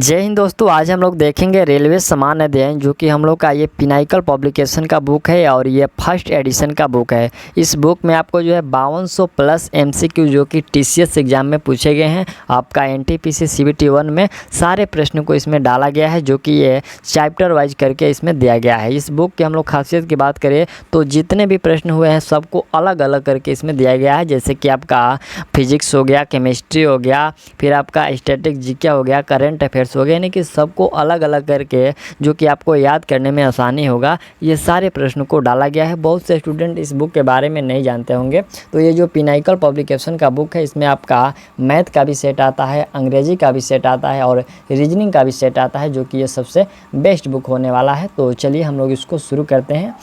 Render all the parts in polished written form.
जय हिंद दोस्तों, आज हम लोग देखेंगे रेलवे सामान्य अध्ययन, जो कि हम लोग का ये पिनाइकल पब्लिकेशन का बुक है और ये फर्स्ट एडिशन का बुक है। इस बुक में आपको जो है 5200 प्लस एमसीक्यू जो कि टीसीएस एग्जाम में पूछे गए हैं। आपका एनटीपीसी सीबीटी 1 में सारे प्रश्नों को इसमें डाला गया है, जो कि ये चैप्टर वाइज करके इसमें दिया गया है। इस बुक की हम लोग खासियत की बात करें तो जितने भी प्रश्न हुए हैं सबको अलग अलग करके इसमें दिया गया है। जैसे कि आपका फिजिक्स हो गया, केमिस्ट्री हो गया, फिर आपका स्टैटिक जीके हो गया, करंट अफेयर्स हो गए, यानी कि सबको अलग अलग करके जो कि आपको याद करने में आसानी होगा, ये सारे प्रश्नों को डाला गया है। बहुत से स्टूडेंट इस बुक के बारे में नहीं जानते होंगे। तो ये जो पिनाइकल पब्लिकेशन का बुक है, इसमें आपका मैथ का भी सेट आता है, अंग्रेजी का भी सेट आता है और रीजनिंग का भी सेट आता है, जो कि ये सबसे बेस्ट बुक होने वाला है। तो चलिए हम लोग इसको शुरू करते हैं।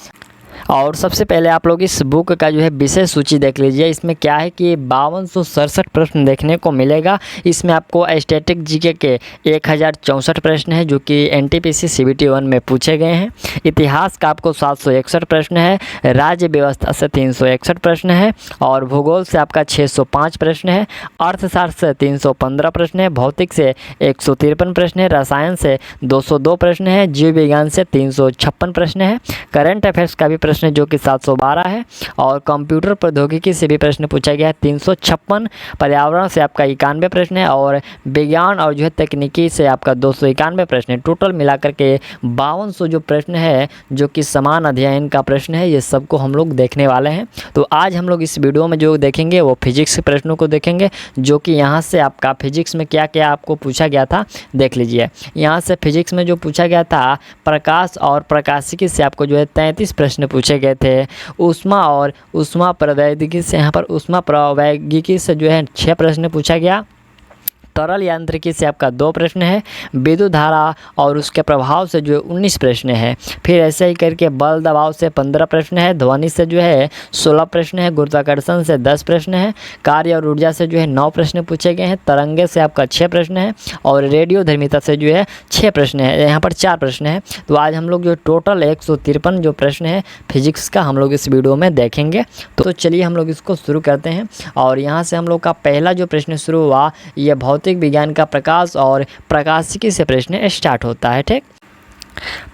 और सबसे पहले आप लोग इस बुक का जो है विषय सूची देख लीजिए। इसमें क्या है कि 5267 प्रश्न देखने को मिलेगा। इसमें आपको स्टैटिक जीके के 1064 प्रश्न है, जो कि एनटीपीसी सीबीटी 1 में पूछे गए हैं। इतिहास का आपको 761 प्रश्न है, राज्य व्यवस्था से 361 प्रश्न है और भूगोल से आपका 605 प्रश्न है, अर्थशास्त्र से 315 प्रश्न है, भौतिक से 153 प्रश्न है, रसायन से 202 प्रश्न है, जीव विज्ञान से 356 प्रश्न है, करंट अफेयर्स का भी प्रश्न जो कि 712 है और कंप्यूटर प्रौद्योगिकी से भी प्रश्न पूछा गया है 356, पर्यावरण से आपका 91 प्रश्न है और विज्ञान और जो है तकनीकी से आपका 291 प्रश्न है। टोटल मिलाकर के 5200 जो प्रश्न है, जो कि समान अध्ययन का प्रश्न है, ये सबको हम लोग देखने वाले हैं। तो आज हम लोग इस वीडियो में जो देखेंगे वो फिजिक्स के प्रश्नों को देखेंगे, जो कि यहाँ से आपका फिजिक्स में क्या क्या आपको पूछा गया था देख लीजिए। यहाँ से फिजिक्स में जो पूछा गया था, प्रकाश और प्रकाशिकी से आपको जो है 33 प्रश्न पूछे गए थे। ऊष्मा और ऊष्मा प्रवैगिकी से, यहाँ पर ऊष्मा प्रवैगिकी से जो है 6 प्रश्न पूछा गया। तरल यांत्रिकी से आपका 2 प्रश्न है, विद्युत धारा और उसके प्रभाव से जो है 19 प्रश्न है। फिर ऐसे ही करके बल दबाव से 15 प्रश्न है, ध्वनि से जो है 16 प्रश्न है, गुरुत्वाकर्षण से 10 प्रश्न है, कार्य और ऊर्जा से जो है 9 प्रश्न पूछे गए हैं, तरंगे से आपका 6 प्रश्न है और रेडियोधर्मिता से जो है 6 प्रश्न है। यहाँ पर 4 प्रश्न है। तो आज हम लोग जो टोटल 153 जो प्रश्न है फिजिक्स का हम लोग इस वीडियो में देखेंगे। तो चलिए हम लोग इसको शुरू करते हैं। और यहाँ से हम लोग का पहला जो प्रश्न शुरू हुआ, ये भौतिक विज्ञान का प्रकाश और प्रकाशिकी से प्रश्न स्टार्ट होता है। ठीक,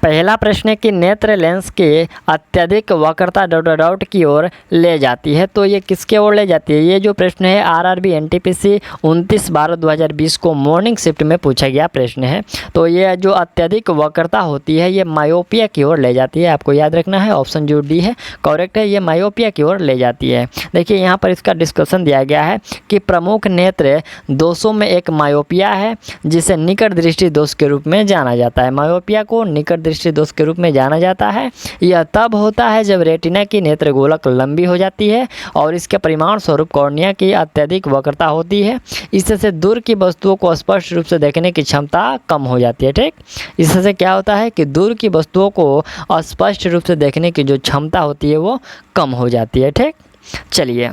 पहला प्रश्न है कि नेत्र लेंस के अत्यधिक वक्रता डॉट की ओर ले जाती है। तो ये किसके ओर ले जाती है? ये जो प्रश्न है आरआरबी एनटीपीसी 29/12/2020 को मॉर्निंग शिफ्ट में पूछा गया प्रश्न है। तो ये जो अत्यधिक वक्रता होती है, ये मायोपिया की ओर ले जाती है। आपको याद रखना है, ऑप्शन जो डी है करेक्ट है, ये मायोपिया की ओर ले जाती है। देखिए यहाँ पर इसका डिस्कशन दिया गया है कि प्रमुख नेत्र दोषों में एक मायोपिया है, जिसे निकट दृष्टि दोष के रूप में जाना जाता है। मायोपिया को निकट दृष्टि दोष के रूप में जाना जाता है। यह तब होता है जब रेटिना की नेत्र गोलक लंबी हो जाती है और इसके परिमाण स्वरूप कॉर्निया की अत्यधिक वक्रता होती है। इससे दूर की वस्तुओं को स्पष्ट रूप से देखने की क्षमता कम हो जाती है। ठीक, इससे क्या होता है कि दूर की वस्तुओं को स्पष्ट रूप से देखने की जो क्षमता होती है वो कम हो जाती है। ठीक, चलिए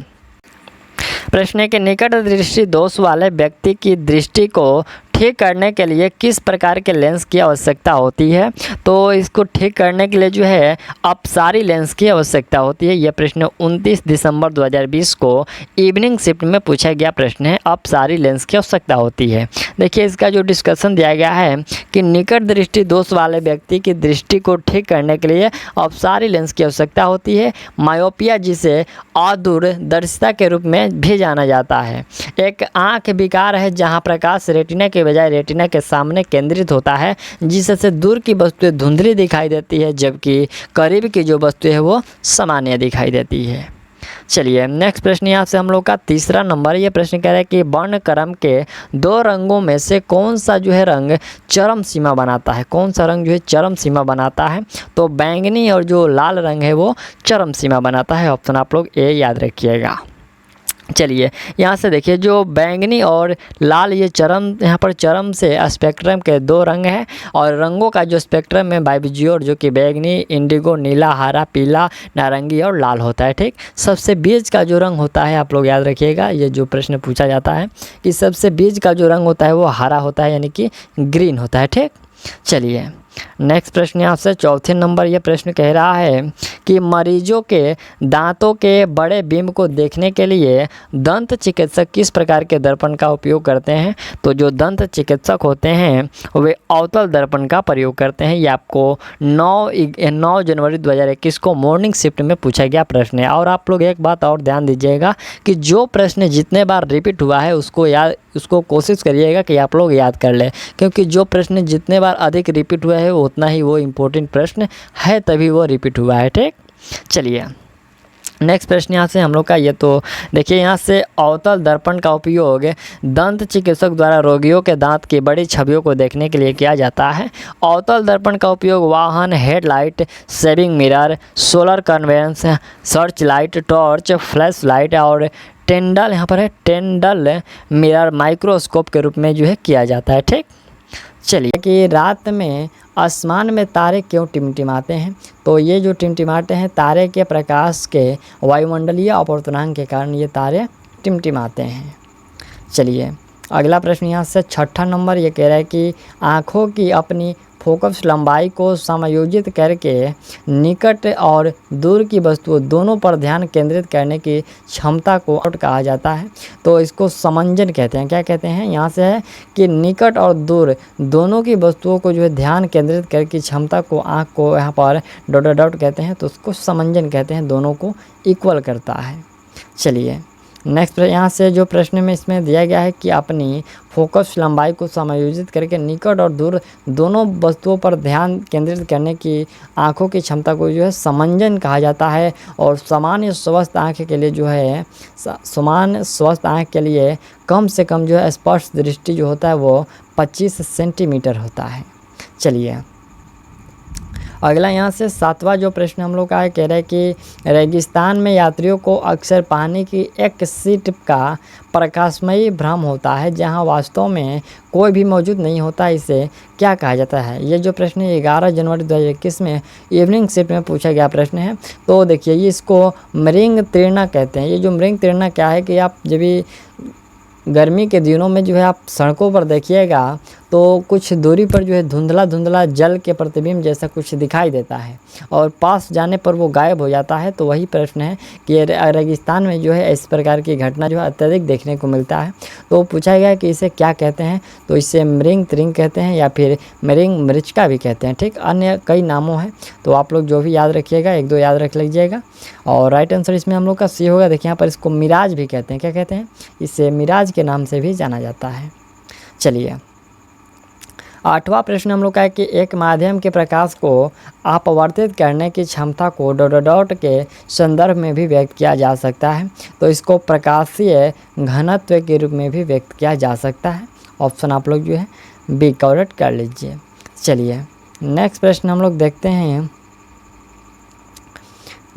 प्रश्न है कि निकट दृष्टि दोष वाले व्यक्ति की दृष्टि को ठीक करने के लिए किस प्रकार के लेंस की आवश्यकता होती है? तो इसको ठीक करने के लिए जो है अपसारी लेंस की आवश्यकता होती है। यह प्रश्न 29 दिसंबर 2020 को इवनिंग शिफ्ट में पूछा गया प्रश्न है, अपसारी लेंस की आवश्यकता होती है। देखिए इसका जो डिस्कशन दिया गया है कि निकट दृष्टि दोष वाले व्यक्ति की दृष्टि को ठीक करने के लिए अपसारी लेंस की आवश्यकता होती है। मायोपिया, जिसे अदूरदर्शिता के रूप में भी जाना जाता है, एक आँख विकार है जहाँ प्रकाश रेटिना के बजाय रेटिना के सामने केंद्रित होता है, जिससे दूर की वस्तुएं धुंधली दिखाई देती है, जबकि करीब की जो वस्तुएं है वो सामान्य दिखाई देती है। चलिए नेक्स्ट प्रश्न यहाँ से हम लोग का तीसरा नंबर। ये प्रश्न कह रहा है कि वर्णक्रम के 2 रंगों में से कौन सा जो है रंग चरम सीमा बनाता है? कौन सा रंग जो है चरम सीमा बनाता है? तो बैंगनी और जो लाल रंग है वो चरम सीमा बनाता है। ऑप्शन आप लोग ए याद रखिएगा। चलिए यहाँ से देखिए, जो बैंगनी और लाल ये चरम, यहाँ पर चरम से स्पेक्ट्रम के 2 रंग हैं और रंगों का जो स्पेक्ट्रम है बाइविजियोर, जो कि बैंगनी, इंडिगो, नीला, हरा, पीला, नारंगी और लाल होता है। ठीक, सबसे बीच का जो रंग होता है आप लोग याद रखिएगा, ये जो प्रश्न पूछा जाता है कि सबसे बीच का जो रंग होता है वो हरा होता है, यानी कि ग्रीन होता है। ठीक, चलिए नेक्स्ट प्रश्न यहाँ से चौथे नंबर ये प्रश्न कह रहा है कि मरीजों के दांतों के बड़े बिंब को देखने के लिए दंत चिकित्सक किस प्रकार के दर्पण का उपयोग करते हैं। तो जो दंत चिकित्सक होते हैं वे अवतल दर्पण का प्रयोग करते हैं। ये आपको 9 जनवरी 2021 को मॉर्निंग शिफ्ट में पूछा गया प्रश्न है। और आप लोग एक बात और ध्यान दीजिएगा कि जो प्रश्न जितने बार रिपीट हुआ है उसको कोशिश करिएगा कि आप लोग याद कर लें, क्योंकि जो प्रश्न जितने बार अधिक रिपीट हुआ है उतना ही वो इम्पोर्टेंट प्रश्न है, तभी वो रिपीट हुआ है। ठीक, चलिए नेक्स्ट प्रश्न यहाँ से हम लोग का ये तो देखिए, यहाँ से अवतल दर्पण का उपयोग दंत चिकित्सक द्वारा रोगियों के दांत की बड़ी छवियों को देखने के लिए किया जाता है। अवतल दर्पण का उपयोग वाहन, हेडलाइट, सेविंग मिरर, सोलर कन्वेंस, searchlight, torch, flashlight और टेंडल, यहाँ पर है टेंडल मिरर माइक्रोस्कोप के रूप में जो है किया जाता है। ठीक, चलिए कि रात में आसमान में तारे क्यों टिमटिमाते हैं। तो ये जो टिमटिमाते हैं तारे के प्रकाश के वायुमंडलीय अपवर्तनांक के कारण ये तारे टिमटिमाते हैं। चलिए अगला प्रश्न यहाँ से छठा नंबर ये कह रहा है कि आँखों की अपनी फोकस लंबाई को समायोजित करके निकट और दूर की वस्तुओं दोनों पर ध्यान केंद्रित करने की क्षमता को आउट कहा जाता है। तो इसको समंजन कहते हैं। क्या कहते हैं, यहाँ से है कि निकट और दूर दोनों की वस्तुओं को जो है ध्यान केंद्रित करके क्षमता को आँख को यहाँ पर डॉट कहते हैं, तो उसको समंजन कहते हैं, दोनों को इक्वल करता है। चलिए नेक्स्ट यहाँ से जो प्रश्न में इसमें दिया गया है कि अपनी फोकस लंबाई को समायोजित करके निकट और दूर दोनों वस्तुओं पर ध्यान केंद्रित करने की आँखों की क्षमता को जो है समंजन कहा जाता है। और सामान्य स्वस्थ आँख के लिए जो है सामान्य स्वस्थ आँख के लिए कम से कम जो है स्पर्श दृष्टि जो होता है वो 25 सेंटीमीटर होता है। चलिए अगला यहाँ से सातवां जो प्रश्न हम लोग का है, कह रहा है कि रेगिस्तान में यात्रियों को अक्सर पानी की एक सीट का प्रकाशमयी भ्रम होता है जहाँ वास्तव में कोई भी मौजूद नहीं होता, इसे क्या कहा जाता है। ये जो प्रश्न 11 जनवरी 2021 में इवनिंग शिफ्ट में पूछा गया प्रश्न है। तो देखिए ये इसको मृंग तीर्णा कहते हैं। ये जो मृंग तीर्णा क्या है कि आप जब भी गर्मी के दिनों में जो है आप सड़कों पर देखिएगा तो कुछ दूरी पर जो है धुंधला धुंधला जल के प्रतिबिंब जैसा कुछ दिखाई देता है और पास जाने पर वो गायब हो जाता है। तो वही प्रश्न है कि रेगिस्तान में जो है इस प्रकार की घटना जो है अत्यधिक देखने को मिलता है। तो पूछा गया कि इसे क्या कहते हैं। तो इसे मृंग त्रिंग कहते हैं या फिर मृंग मृचिका भी कहते हैं। ठीक, अन्य कई नामों हैं, तो आप लोग जो भी याद रखिएगा एक दो याद रख लीजिएगा। और राइट आंसर इसमें हम लोग का सी होगा। देखिए यहाँ पर इसको मिराज भी कहते हैं। क्या कहते हैं, इसे मिराज के नाम से भी जाना जाता है। चलिए आठवां प्रश्न हम लोग का है कि एक माध्यम के प्रकाश को अपवर्तित करने की क्षमता को डॉट के संदर्भ में भी व्यक्त किया जा सकता है। तो इसको प्रकाशीय घनत्व के रूप में भी व्यक्त किया जा सकता है। ऑप्शन आप लोग जो है बी करेक्ट कर लीजिए। चलिए नेक्स्ट प्रश्न हम लोग देखते हैं।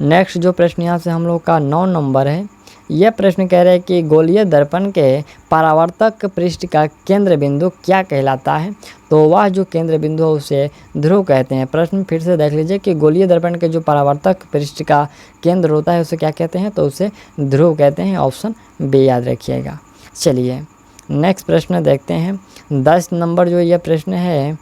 नेक्स्ट जो प्रश्न यहाँ से हम लोग का 9 नंबर है। यह प्रश्न कह रहे हैं कि गोलीय दर्पण के परावर्तक पृष्ठ का केंद्र बिंदु क्या कहलाता है। तो वह जो केंद्र बिंदु है उसे ध्रुव कहते हैं। प्रश्न फिर से देख लीजिए कि गोलीय दर्पण के जो परावर्तक पृष्ठ का केंद्र होता है उसे क्या कहते हैं। तो उसे ध्रुव कहते हैं। ऑप्शन बी याद रखिएगा। चलिए नेक्स्ट प्रश्न देखते हैं। 10 नंबर जो यह प्रश्न है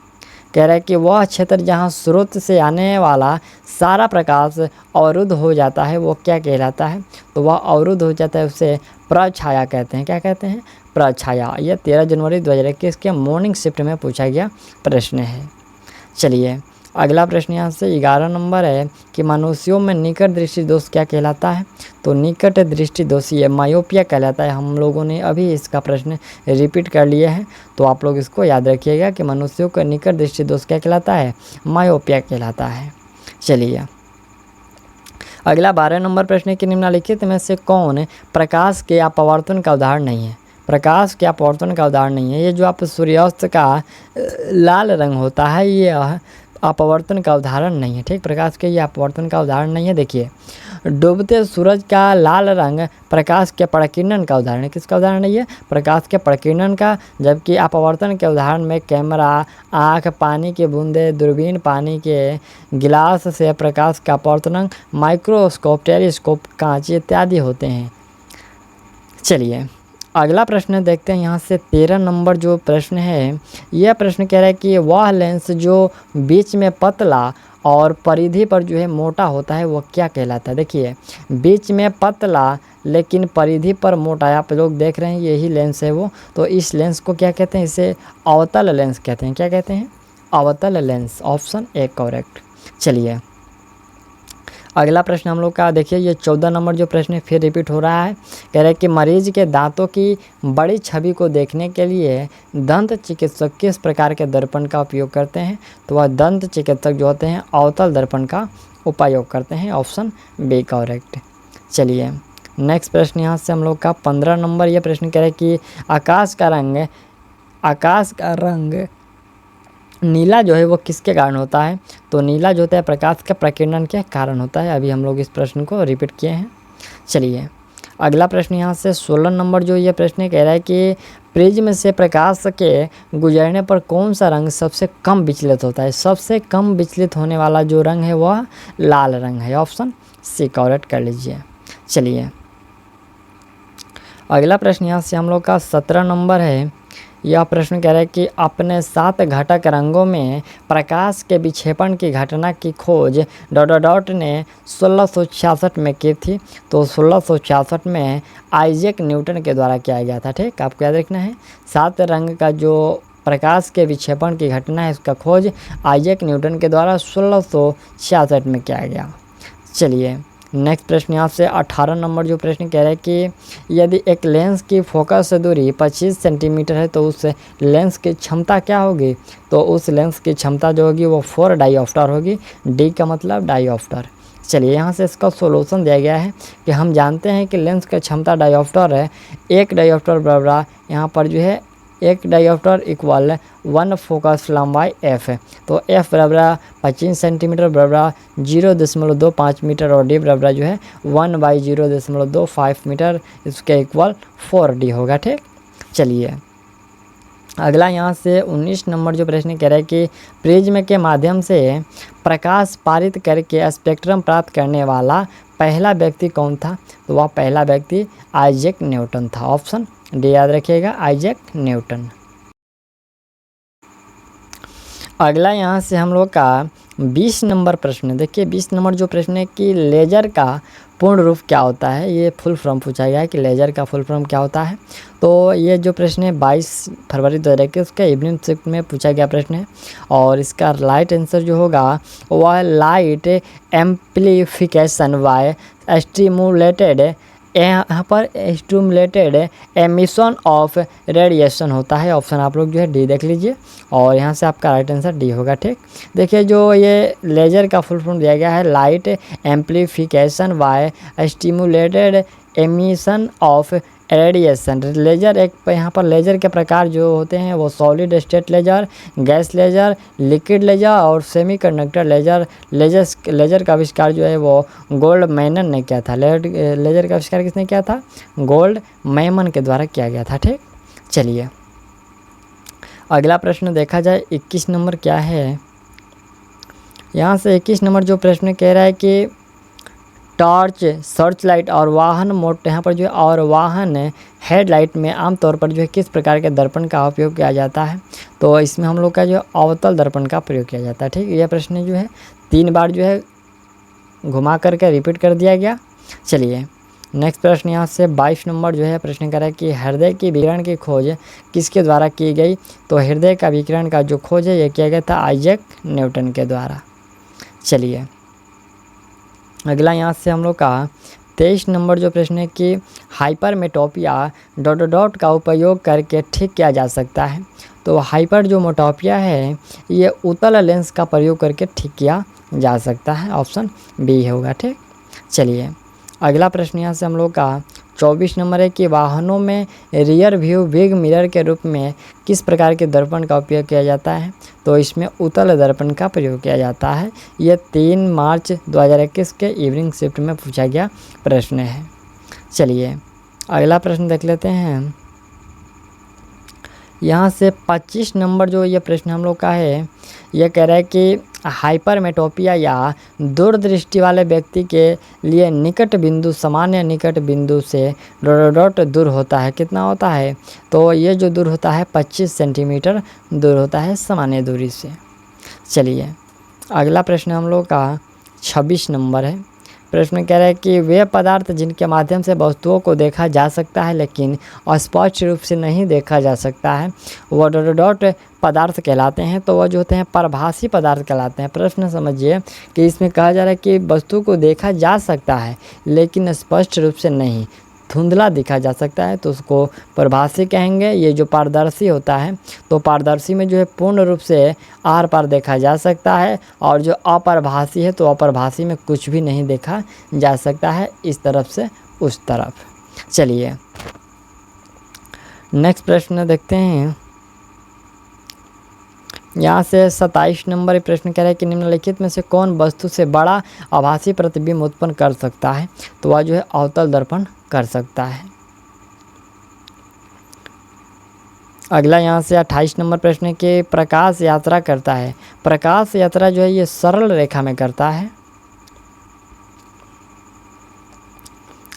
कह रहा है कि वह क्षेत्र जहाँ स्रोत से आने वाला सारा प्रकाश अवरुद्ध हो जाता है वो क्या कहलाता है। तो वह अवरुद्ध हो जाता है उसे प्रछाया कहते हैं। क्या कहते हैं, प्रछाया। यह 13 जनवरी 2021 के मॉर्निंग शिफ्ट में पूछा गया प्रश्न है। चलिए अगला प्रश्न यहाँ से 11 नंबर है कि मनुष्यों में निकट दृष्टि दोष क्या कहलाता है। तो निकट दृष्टि दोष ये मायोपिया कहलाता है। हम लोगों ने अभी इसका प्रश्न रिपीट कर लिया है, तो आप लोग इसको याद रखिएगा कि मनुष्यों का निकट दृष्टि दोष क्या कहलाता है, मायोपिया कहलाता है। चलिए अगला 12 नंबर प्रश्न है कि निम्नलिखित में से कौन प्रकाश के अपवर्तन का उदाहरण नहीं है। प्रकाश के अपवर्तन का उदाहरण नहीं है। ये जो आप सूर्यास्त का लाल रंग होता है ये अपवर्तन का उदाहरण नहीं है। ठीक, प्रकाश के ये अपवर्तन का उदाहरण नहीं है। देखिए डूबते सूरज का लाल रंग प्रकाश के प्रकीर्णन का उदाहरण है। किसका उदाहरण है ये, प्रकाश के प्रकीर्णन का। जबकि अपवर्तन के उदाहरण में कैमरा, आँख, पानी की बूंदें, दूरबीन, पानी के गिलास से प्रकाश का अपवर्तन, माइक्रोस्कोप, टेलीस्कोप, कांच इत्यादि होते हैं। चलिए अगला प्रश्न देखते हैं यहाँ से 13 नंबर जो प्रश्न है, यह प्रश्न कह रहा है कि वह लेंस जो बीच में पतला और परिधि पर जो है मोटा होता है वह क्या कहलाता है। देखिए बीच में पतला लेकिन परिधि पर मोटा, आप लोग देख रहे हैं यही लेंस है वो, तो इस लेंस को क्या कहते हैं, इसे अवतल लेंस कहते हैं। क्या कहते हैं, अवतल लेंस। Option A correct. चलिए अगला प्रश्न हम लोग का देखिए, ये 14 नंबर जो प्रश्न है फिर रिपीट हो रहा है। कह रहा है कि मरीज के दांतों की बड़ी छवि को देखने के लिए दंत चिकित्सक किस प्रकार के दर्पण का उपयोग करते हैं। तो वह दंत चिकित्सक जो होते हैं अवतल दर्पण का उपयोग करते हैं। Option B correct. चलिए नेक्स्ट प्रश्न यहाँ से हम लोग का 15 नंबर, ये प्रश्न कह रहा है कि आकाश का रंग नीला जो है वो किसके कारण होता है। तो नीला जो होता है प्रकाश के प्रकीर्णन के कारण होता है। अभी हम लोग इस प्रश्न को रिपीट किए हैं। चलिए अगला प्रश्न यहाँ से 16 नंबर जो ये प्रश्न कह रहा है कि प्रिज्म से प्रकाश के गुजरने पर कौन सा रंग सबसे कम विचलित होता है। सबसे कम विचलित होने वाला जो रंग है वह लाल रंग है। ऑप्शन सी करेक्ट कर लीजिए। चलिए अगला प्रश्न यहाँ से हम लोग का 17 नंबर है। यह प्रश्न कह रहा है कि अपने 7 घटक रंगों में प्रकाश के विक्षेपण की घटना की खोज डॉट ने 1666 में की थी। तो 1666 में आइजैक न्यूटन के द्वारा किया गया था। ठीक, आपको याद रखना है 7 रंग का जो प्रकाश के विक्षेपण की घटना है उसका खोज आइजैक न्यूटन के द्वारा 1666 में किया गया। चलिए नेक्स्ट प्रश्न यहाँ से 18 नंबर जो प्रश्न कह रहा है कि यदि एक लेंस की फोकस से दूरी 25 सेंटीमीटर है तो उस लेंस की क्षमता क्या होगी। तो उस लेंस की क्षमता जो होगी वो 4 डाईऑप्टर होगी। डी का मतलब डाईऑप्टर। चलिए यहाँ से इसका सोल्यूशन दिया गया है कि हम जानते हैं कि लेंस की क्षमता डाईऑप्टर है। एक डाईऑप्टर बराबर यहाँ पर जो है एक डाईऑप्टर इक्वल 1 फोकस लंबाई एफ है। तो एफ बराबर 25 सेंटीमीटर बराबर 0.25 मीटर और डी बराबर जो है 1/0.25 मीटर, इसके इक्वल 4D होगा। ठीक, चलिए अगला यहाँ से 19 नंबर जो प्रश्न कह रहा है कि प्रिज्म के माध्यम से प्रकाश पारित करके स्पेक्ट्रम प्राप्त करने वाला पहला व्यक्ति कौन था। तो वह पहला व्यक्ति आइजैक न्यूटन था। ऑप्शन डी याद रखिएगा, आइजैक न्यूटन। अगला यहाँ से हम लोग का 20 नंबर प्रश्न, देखिए 20 नंबर जो प्रश्न है कि लेजर का पूर्ण रूप क्या होता है। ये फुल फॉर्म पूछा गया है कि लेजर का फुल फॉर्म क्या होता है। तो ये जो प्रश्न है 22 फरवरी 2021 के इवनिंग शिफ्ट में पूछा गया प्रश्न है और इसका राइट आंसर जो होगा वह लाइट एम्प्लीफिकेशन बाय स्टिमुलेटेड, यहाँ पर स्टिमुलेटेड एमिशन ऑफ रेडिएशन होता है। ऑप्शन आप लोग जो है डी देख लीजिए और यहाँ से आपका राइट आंसर डी होगा। ठीक, देखिए जो ये लेजर का फुल फॉर्म दिया गया है light amplification by stimulated emission of radiation. Laser एक यहाँ पर लेजर के प्रकार जो होते हैं वो solid state laser, gas laser, liquid laser और सेमीकंडक्टर लेजर। लेजर का आविष्कार जो है वो गोल्डमैन ने किया था। लेजर का आविष्कार किसने किया था, गोल्डमैन के द्वारा किया गया था। ठीक, चलिए अगला प्रश्न देखा जाए 21 नंबर क्या है। यहाँ से 21 नंबर जो प्रश्न कह रहा है कि टॉर्च, सर्च लाइट और वाहन मोट यहाँ पर जो है और वाहन हेडलाइट में आमतौर पर जो है किस प्रकार के दर्पण का उपयोग किया जाता है। तो इसमें हम लोग का जो अवतल दर्पण का प्रयोग किया जाता है। ठीक, यह प्रश्न जो है 3 बार जो है घुमा करके रिपीट कर दिया गया। चलिए नेक्स्ट प्रश्न यहाँ से 22 नंबर जो है प्रश्न कर रहा है कि हृदय की विकिरण की खोज किसके द्वारा की गई। तो हृदय का विकिरण का जो खोज है यह किया गया था आइजैक न्यूटन के द्वारा। चलिए अगला यहाँ से हम लोग का 23 नंबर जो प्रश्न है कि हाइपरमेट्रोपिया डॉट का उपयोग करके ठीक किया जा सकता है। तो हाइपर जो मोटोपिया है ये उत्तल लेंस का प्रयोग करके ठीक किया जा सकता है। ऑप्शन बी होगा। ठीक, चलिए अगला प्रश्न यहाँ से हम लोग का 24 नंबर है कि वाहनों में रियर व्यू बिग मिरर के रूप में किस प्रकार के दर्पण का उपयोग किया जाता है। तो इसमें उत्तल दर्पण का प्रयोग किया जाता है। यह 3 मार्च 2021 के इवनिंग शिफ्ट में पूछा गया प्रश्न है। चलिए अगला प्रश्न देख लेते हैं। यहाँ से 25 नंबर जो ये प्रश्न हम लोग का है, ये कह रहा है कि हाइपरमेट्रोपिया या दूरदृष्टि वाले व्यक्ति के लिए निकट बिंदु सामान्य निकट बिंदु से डॉट दूर होता है, कितना होता है? तो ये जो दूर होता है 25 सेंटीमीटर दूर होता है सामान्य दूरी से। चलिए अगला प्रश्न हम लोग का 26 नंबर है। प्रश्न कह रहा है कि वे पदार्थ जिनके माध्यम से वस्तुओं को देखा जा सकता है लेकिन स्पष्ट रूप से नहीं देखा जा सकता है, वह डॉट पदार्थ कहलाते हैं। तो वह जो होते हैं परभासी पदार्थ कहलाते हैं। प्रश्न समझिए कि इसमें कहा जा रहा है कि वस्तु को देखा जा सकता है लेकिन स्पष्ट रूप से नहीं, धुंधला दिखा जा सकता है, तो उसको परभासी कहेंगे। ये जो पारदर्शी होता है, तो पारदर्शी में जो है पूर्ण रूप से आर पार देखा जा सकता है, और जो अपरभासी है तो अपरभासी में कुछ भी नहीं देखा जा सकता है, इस तरफ से उस तरफ। चलिए नेक्स्ट प्रश्न देखते हैं। यहाँ से 27 नंबर प्रश्न कह रहा है कि निम्नलिखित में से कौन वस्तु से बड़ा आभासी प्रतिबिंब उत्पन्न कर सकता है? तो वह जो है अवतल दर्पण कर सकता है। अगला यहाँ से 28 नंबर प्रश्न है कि प्रकाश यात्रा करता है। प्रकाश यात्रा जो है ये सरल रेखा में करता है।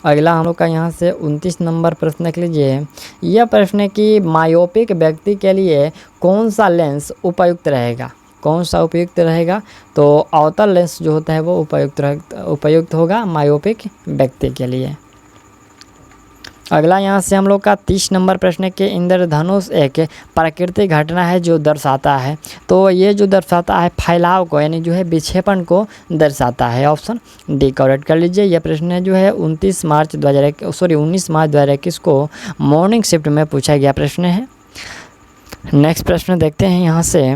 अगला हम लोग का यहाँ से 29 नंबर प्रश्न देख लीजिए। यह प्रश्न है कि मायोपिक व्यक्ति के लिए कौन सा लेंस उपयुक्त रहेगा? कौन सा उपयुक्त रहेगा? तो अवतल लेंस जो होता है वो उपयुक्त होगा मायोपिक व्यक्ति के लिए। अगला यहाँ से हम लोग का 30 नंबर प्रश्न है कि इंद्रधनुष एक प्राकृतिक घटना है जो दर्शाता है। तो ये जो दर्शाता है फैलाव को, यानी जो है विक्षेपण को दर्शाता है। ऑप्शन डी करेक्ट कर लीजिए। यह प्रश्न जो है 19 मार्च 2021 को मॉर्निंग शिफ्ट में पूछा गया प्रश्न है। नेक्स्ट प्रश्न देखते हैं। यहाँ से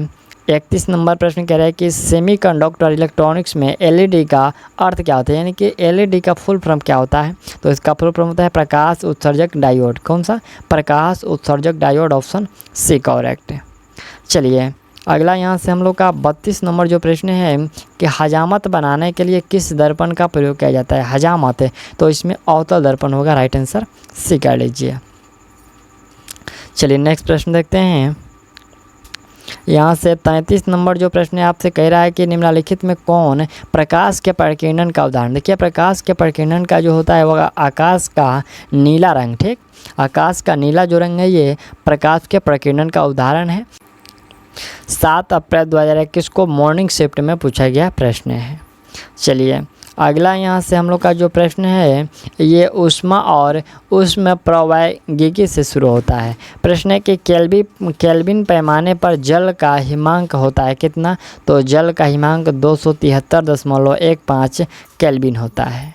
31 नंबर प्रश्न कह रहा है कि सेमीकंडक्टर इलेक्ट्रॉनिक्स में एलईडी का अर्थ क्या होता है, यानी कि एलईडी का फुल फॉर्म क्या होता है? तो इसका फुल फॉर्म होता है प्रकाश उत्सर्जक डायोड। कौन सा? प्रकाश उत्सर्जक डायोड। Option C correct. चलिए अगला यहाँ से हम लोग का 32 नंबर जो प्रश्न है कि हजामत बनाने के लिए किस दर्पण का प्रयोग किया जाता है? हजामत है तो इसमें अवतल दर्पण होगा। राइट आंसर सी कर लीजिए। चलिए नेक्स्ट प्रश्न देखते हैं। यहाँ से 33 नंबर जो प्रश्न है आपसे कह रहा है कि निम्नलिखित में कौन प्रकाश के प्रकीर्णन का उदाहरण? देखिए प्रकाश के प्रकीर्णन का जो होता है वो आकाश का नीला रंग, ठीक, आकाश का नीला जो रंग है ये प्रकाश के प्रकीर्णन का उदाहरण है। 7 अप्रैल 2021 को मॉर्निंग शिफ्ट में पूछा गया प्रश्न है। चलिए अगला यहाँ से हम लोग का जो प्रश्न है ये ऊष्मा और ऊष्म प्रवैगिकी से शुरू होता है। प्रश्न है कि केल्विन पैमाने पर जल का हिमांक होता है कितना? तो जल का हिमांक 273.15 केल्विन होता है।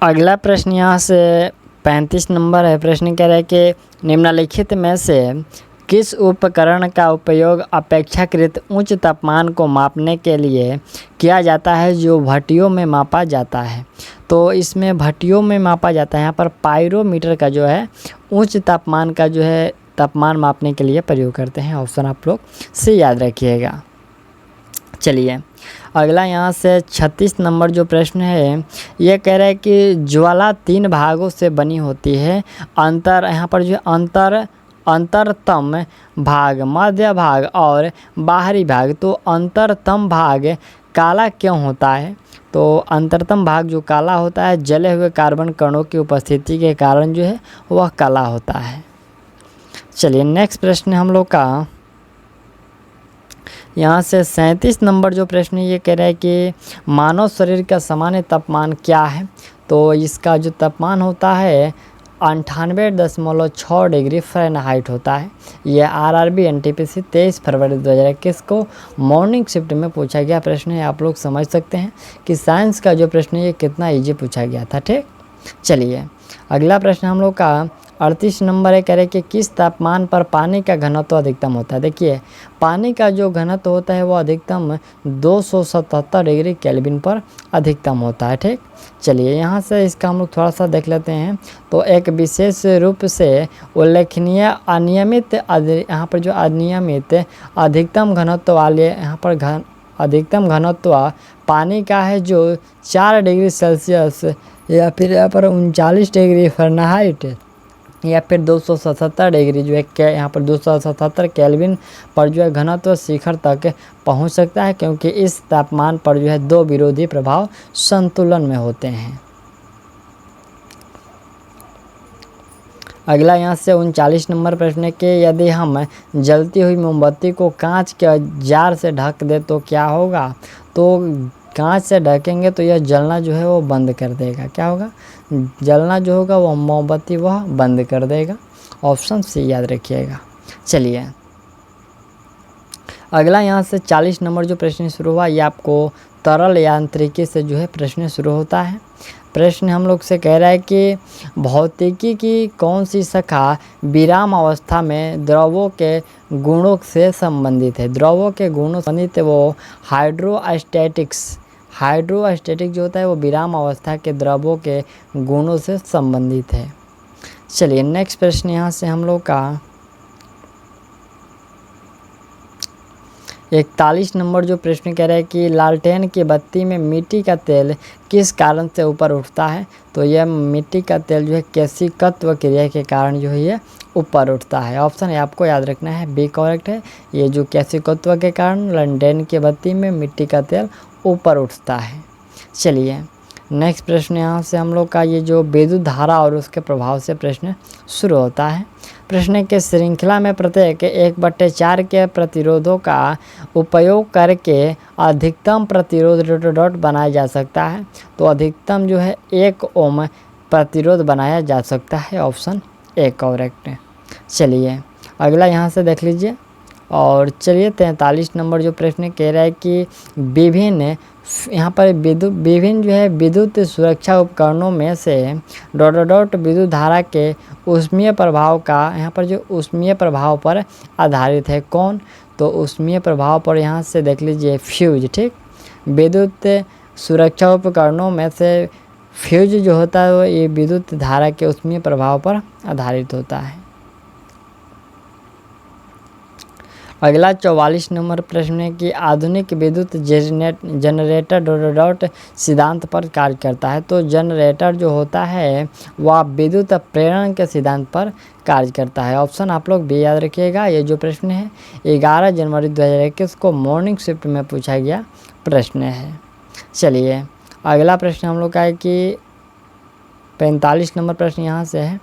अगला प्रश्न यहाँ से 35 नंबर है। प्रश्न कह रहा है कि निम्नलिखित में से किस उपकरण का उपयोग अपेक्षाकृत उच्च तापमान को मापने के लिए किया जाता है जो भट्टियों में मापा जाता है? तो इसमें भट्टियों में मापा जाता है। यहाँ पर पायरोमीटर का जो है उच्च तापमान का जो है तापमान मापने के लिए प्रयोग करते हैं। ऑप्शन आप लोग से याद रखिएगा। चलिए अगला यहाँ से 36 नंबर जो प्रश्न है ये कह रहा है कि ज्वाला 3 भागों से बनी होती है। यहाँ पर जो अंतरतम भाग, मध्य भाग और बाहरी भाग। तो अंतरतम भाग काला क्यों होता है? तो अंतरतम भाग जो काला होता है जले हुए कार्बन कणों की उपस्थिति के कारण जो है वह काला होता है। चलिए नेक्स्ट प्रश्न हम लोग का यहाँ से 37 नंबर जो प्रश्न ये कह रहा है कि मानव शरीर का सामान्य तापमान क्या है? तो इसका जो तापमान होता है 98.6 डिग्री फ़ारेनहाइट होता है। यह आरआरबी एनटीपीसी 23 फरवरी 2021 को मॉर्निंग शिफ्ट में पूछा गया प्रश्न है। आप लोग समझ सकते हैं कि साइंस का जो प्रश्न है ये कितना इजी पूछा गया था, ठीक। चलिए अगला प्रश्न हम लोग का 38 नंबर है। कह रहे कि किस तापमान पर पानी का घनत्व अधिकतम होता है? देखिए पानी का जो घनत्व होता है वो अधिकतम 277 डिग्री केल्विन पर अधिकतम होता है, ठीक। चलिए यहाँ से इसका हम लोग थोड़ा सा देख लेते हैं। तो एक विशेष रूप से उल्लेखनीय अनियमित, यहाँ पर जो अनियमित अधिकतम घनत्व वाले यहाँ पर अधिकतम घनत्व पानी का है जो 4 डिग्री सेल्सियस या फिर यहाँ पर 39 डिग्री फ़ारेनहाइट या फिर 277 डिग्री जो है यहाँ पर 277 केल्विन पर जो है घनत्व शिखर तक पहुँच सकता है, क्योंकि इस तापमान पर जो है 2 विरोधी प्रभाव संतुलन में होते हैं। अगला यहाँ से 39 नंबर प्रश्न है कि यदि हम जलती हुई मोमबत्ती को कांच के जार से ढक दे तो क्या होगा। तो कांच से ढकेंगे तो यह जलना जो है वो बंद कर देगा। क्या होगा, जलना जो होगा वो मोमबत्ती वह बंद कर देगा। ऑप्शन सी याद रखिएगा। चलिए अगला यहाँ से 40 नंबर जो प्रश्न शुरू हुआ ये आपको तरल यांत्रिकी से जो है प्रश्न शुरू होता है। प्रश्न हम लोग से कह रहा है कि भौतिकी की कौन सी शाखा विराम अवस्था में द्रवों के गुणों से संबंधित है। द्रवों के गुणों से संबंधित है वो हाइड्रोस्टैटिक्स। हाइड्रोस्टैटिक जो होता है वो विराम अवस्था के द्रवों के गुणों से संबंधित है। चलिए नेक्स्ट प्रश्न यहाँ से हम लोग का 41 नंबर जो प्रश्न कह रहा है कि लालटेन की बत्ती में मिट्टी का तेल किस कारण से ऊपर उठता है। तो यह मिट्टी का तेल जो है केशिकत्व क्रिया के कारण जो है ये ऊपर उठता है। ऑप्शन है आपको याद रखना है, बी करेक्ट है। ये जो केशिकत्व के कारण लालटेन की बत्ती में मिट्टी का तेल ऊपर उठता है। चलिए नेक्स्ट प्रश्न यहाँ से हम लोग का ये जो विद्युत धारा और उसके प्रभाव से प्रश्न शुरू होता है। प्रश्न के श्रृंखला में प्रत्येक 1/4 के प्रतिरोधों का उपयोग करके अधिकतम प्रतिरोध बनाया जा सकता है। तो अधिकतम जो है 1 ओम प्रतिरोध बनाया जा सकता है। ऑप्शन ए करेक्ट है। चलिए अगला यहाँ से देख लीजिए और चलिए 43 नंबर जो प्रश्न कह रहा है कि विभिन्न यहाँ पर विभिन्न जो है विद्युत सुरक्षा उपकरणों में से विद्युत धारा के ऊष्मीय प्रभाव का यहाँ पर जो ऊष्मीय प्रभाव पर आधारित है कौन। तो ऊष्मीय प्रभाव पर यहाँ से देख लीजिए फ्यूज। ठीक, विद्युत सुरक्षा उपकरणों में से फ्यूज जो होता है वो ये विद्युत धारा के ऊष्मीय प्रभाव पर आधारित होता है। अगला 44 नंबर प्रश्न है कि आधुनिक विद्युत जनरेटर सिद्धांत पर कार्य करता है। तो जनरेटर जो होता है वह विद्युत प्रेरण के सिद्धांत पर कार्य करता है। ऑप्शन आप लोग भी याद रखिएगा। ये जो प्रश्न है 11 जनवरी 2021 को मॉर्निंग शिफ्ट में पूछा गया प्रश्न है। चलिए अगला प्रश्न हम लोग का है कि 45 नंबर प्रश्न यहाँ से है,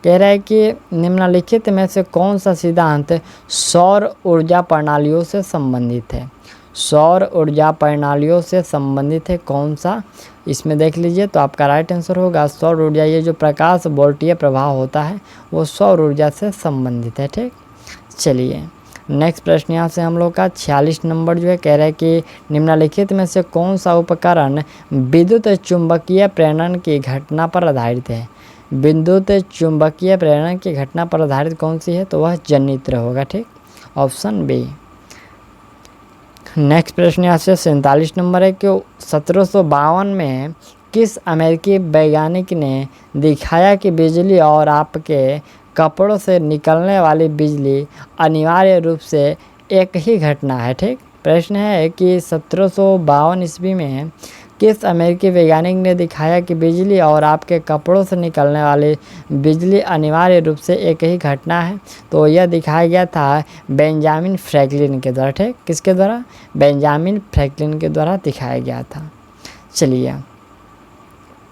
कह रहा है कि निम्नलिखित में से कौन सा सिद्धांत सौर ऊर्जा प्रणालियों से संबंधित है। सौर ऊर्जा प्रणालियों से संबंधित है कौन सा, इसमें देख लीजिए। तो आपका राइट आंसर होगा सौर ऊर्जा। ये जो प्रकाश वोल्टीय प्रभाव होता है वो सौर ऊर्जा से संबंधित है। ठीक, चलिए नेक्स्ट प्रश्न यहाँ से हम लोग का 46 नंबर जो है कह रहा है कि निम्नलिखित में से कौन सा उपकरण विद्युत चुंबकीय प्रेरण की घटना पर आधारित है। विद्युत चुंबकीय प्रेरण की घटना पर आधारित कौन सी है। तो वह जनित्र होगा। ठीक, ऑप्शन बी। नेक्स्ट प्रश्न यहाँ से 47 नंबर है कि 1752 में किस अमेरिकी वैज्ञानिक ने दिखाया कि बिजली और आपके कपड़ों से निकलने वाली बिजली अनिवार्य रूप से एक ही घटना है। ठीक, प्रश्न है कि 1752 ईस्वी में किस अमेरिकी वैज्ञानिक ने दिखाया कि बिजली और आपके कपड़ों से निकलने वाली बिजली अनिवार्य रूप से एक ही घटना है। तो यह दिखाया गया था बेंजामिन फ्रैंकलिन के द्वारा। ठीक, किसके द्वारा, बेंजामिन फ्रैंकलिन के द्वारा दिखाया गया था। चलिए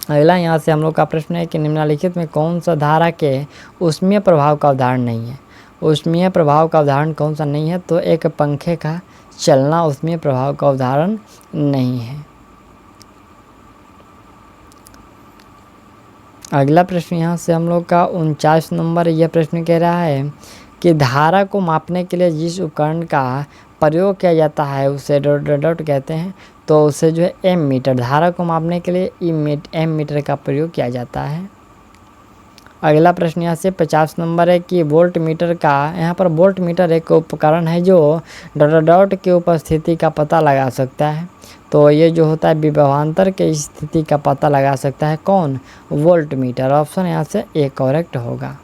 अगला यहाँ से हम लोग का प्रश्न है कि निम्नलिखित में कौन सा धारा के ऊष्मीय प्रभाव का उदाहरण नहीं है। ऊष्मीय प्रभाव का उदाहरण कौन सा नहीं है। तो एक पंखे का चलना ऊष्मीय प्रभाव का उदाहरण नहीं है। अगला प्रश्न यहाँ से हम लोग का 49 नंबर यह प्रश्न कह रहा है कि धारा को मापने के लिए जिस उपकरण का प्रयोग किया जाता है उसे कहते हैं। तो उसे जो है एम मीटर, धारा को मापने के लिए एम मीटर का प्रयोग किया जाता है। अगला प्रश्न यहाँ से 50 नंबर है कि वोल्ट मीटर का, यहाँ पर वोल्ट मीटर एक उपकरण है जो की उपस्थिति का पता लगा सकता है। तो ये जो होता है विभवांतर के स्थिति का पता लगा सकता है कौन, वोल्ट मीटर। ऑप्शन यहाँ से ए करेक्ट होगा।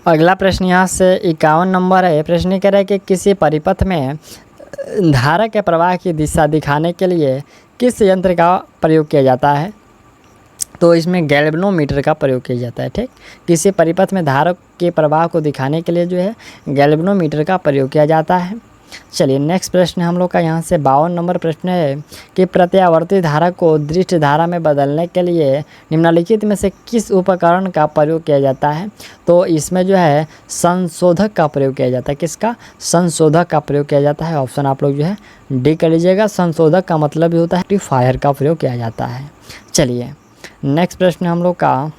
अगला प्रश्न यहाँ से 51 नंबर है। प्रश्न कह रहा है कि किसी परिपथ में धारा के प्रवाह की दिशा दिखाने के लिए किस यंत्र का प्रयोग किया जाता है? तो इसमें गैल्वेनोमीटर का प्रयोग किया जाता है। ठीक, किसी परिपथ में धारा के प्रवाह को दिखाने के लिए जो है गैल्वेनोमीटर का प्रयोग किया जाता है। चलिए नेक्स्ट प्रश्न हम लोग का यहाँ से 52 नंबर प्रश्न है कि प्रत्यावर्ती धारा को दृष्ट धारा में बदलने के लिए निम्नलिखित में से किस उपकरण का प्रयोग किया जाता है? तो इसमें जो है संशोधक का प्रयोग किया जाता है। किसका? संशोधक का प्रयोग किया जाता है। ऑप्शन आप लोग जो है डी कर लीजिएगा। संशोधक का मतलब भी होता है रेक्टिफायर का प्रयोग किया जाता है। चलिए नेक्स्ट प्रश्न हम लोग का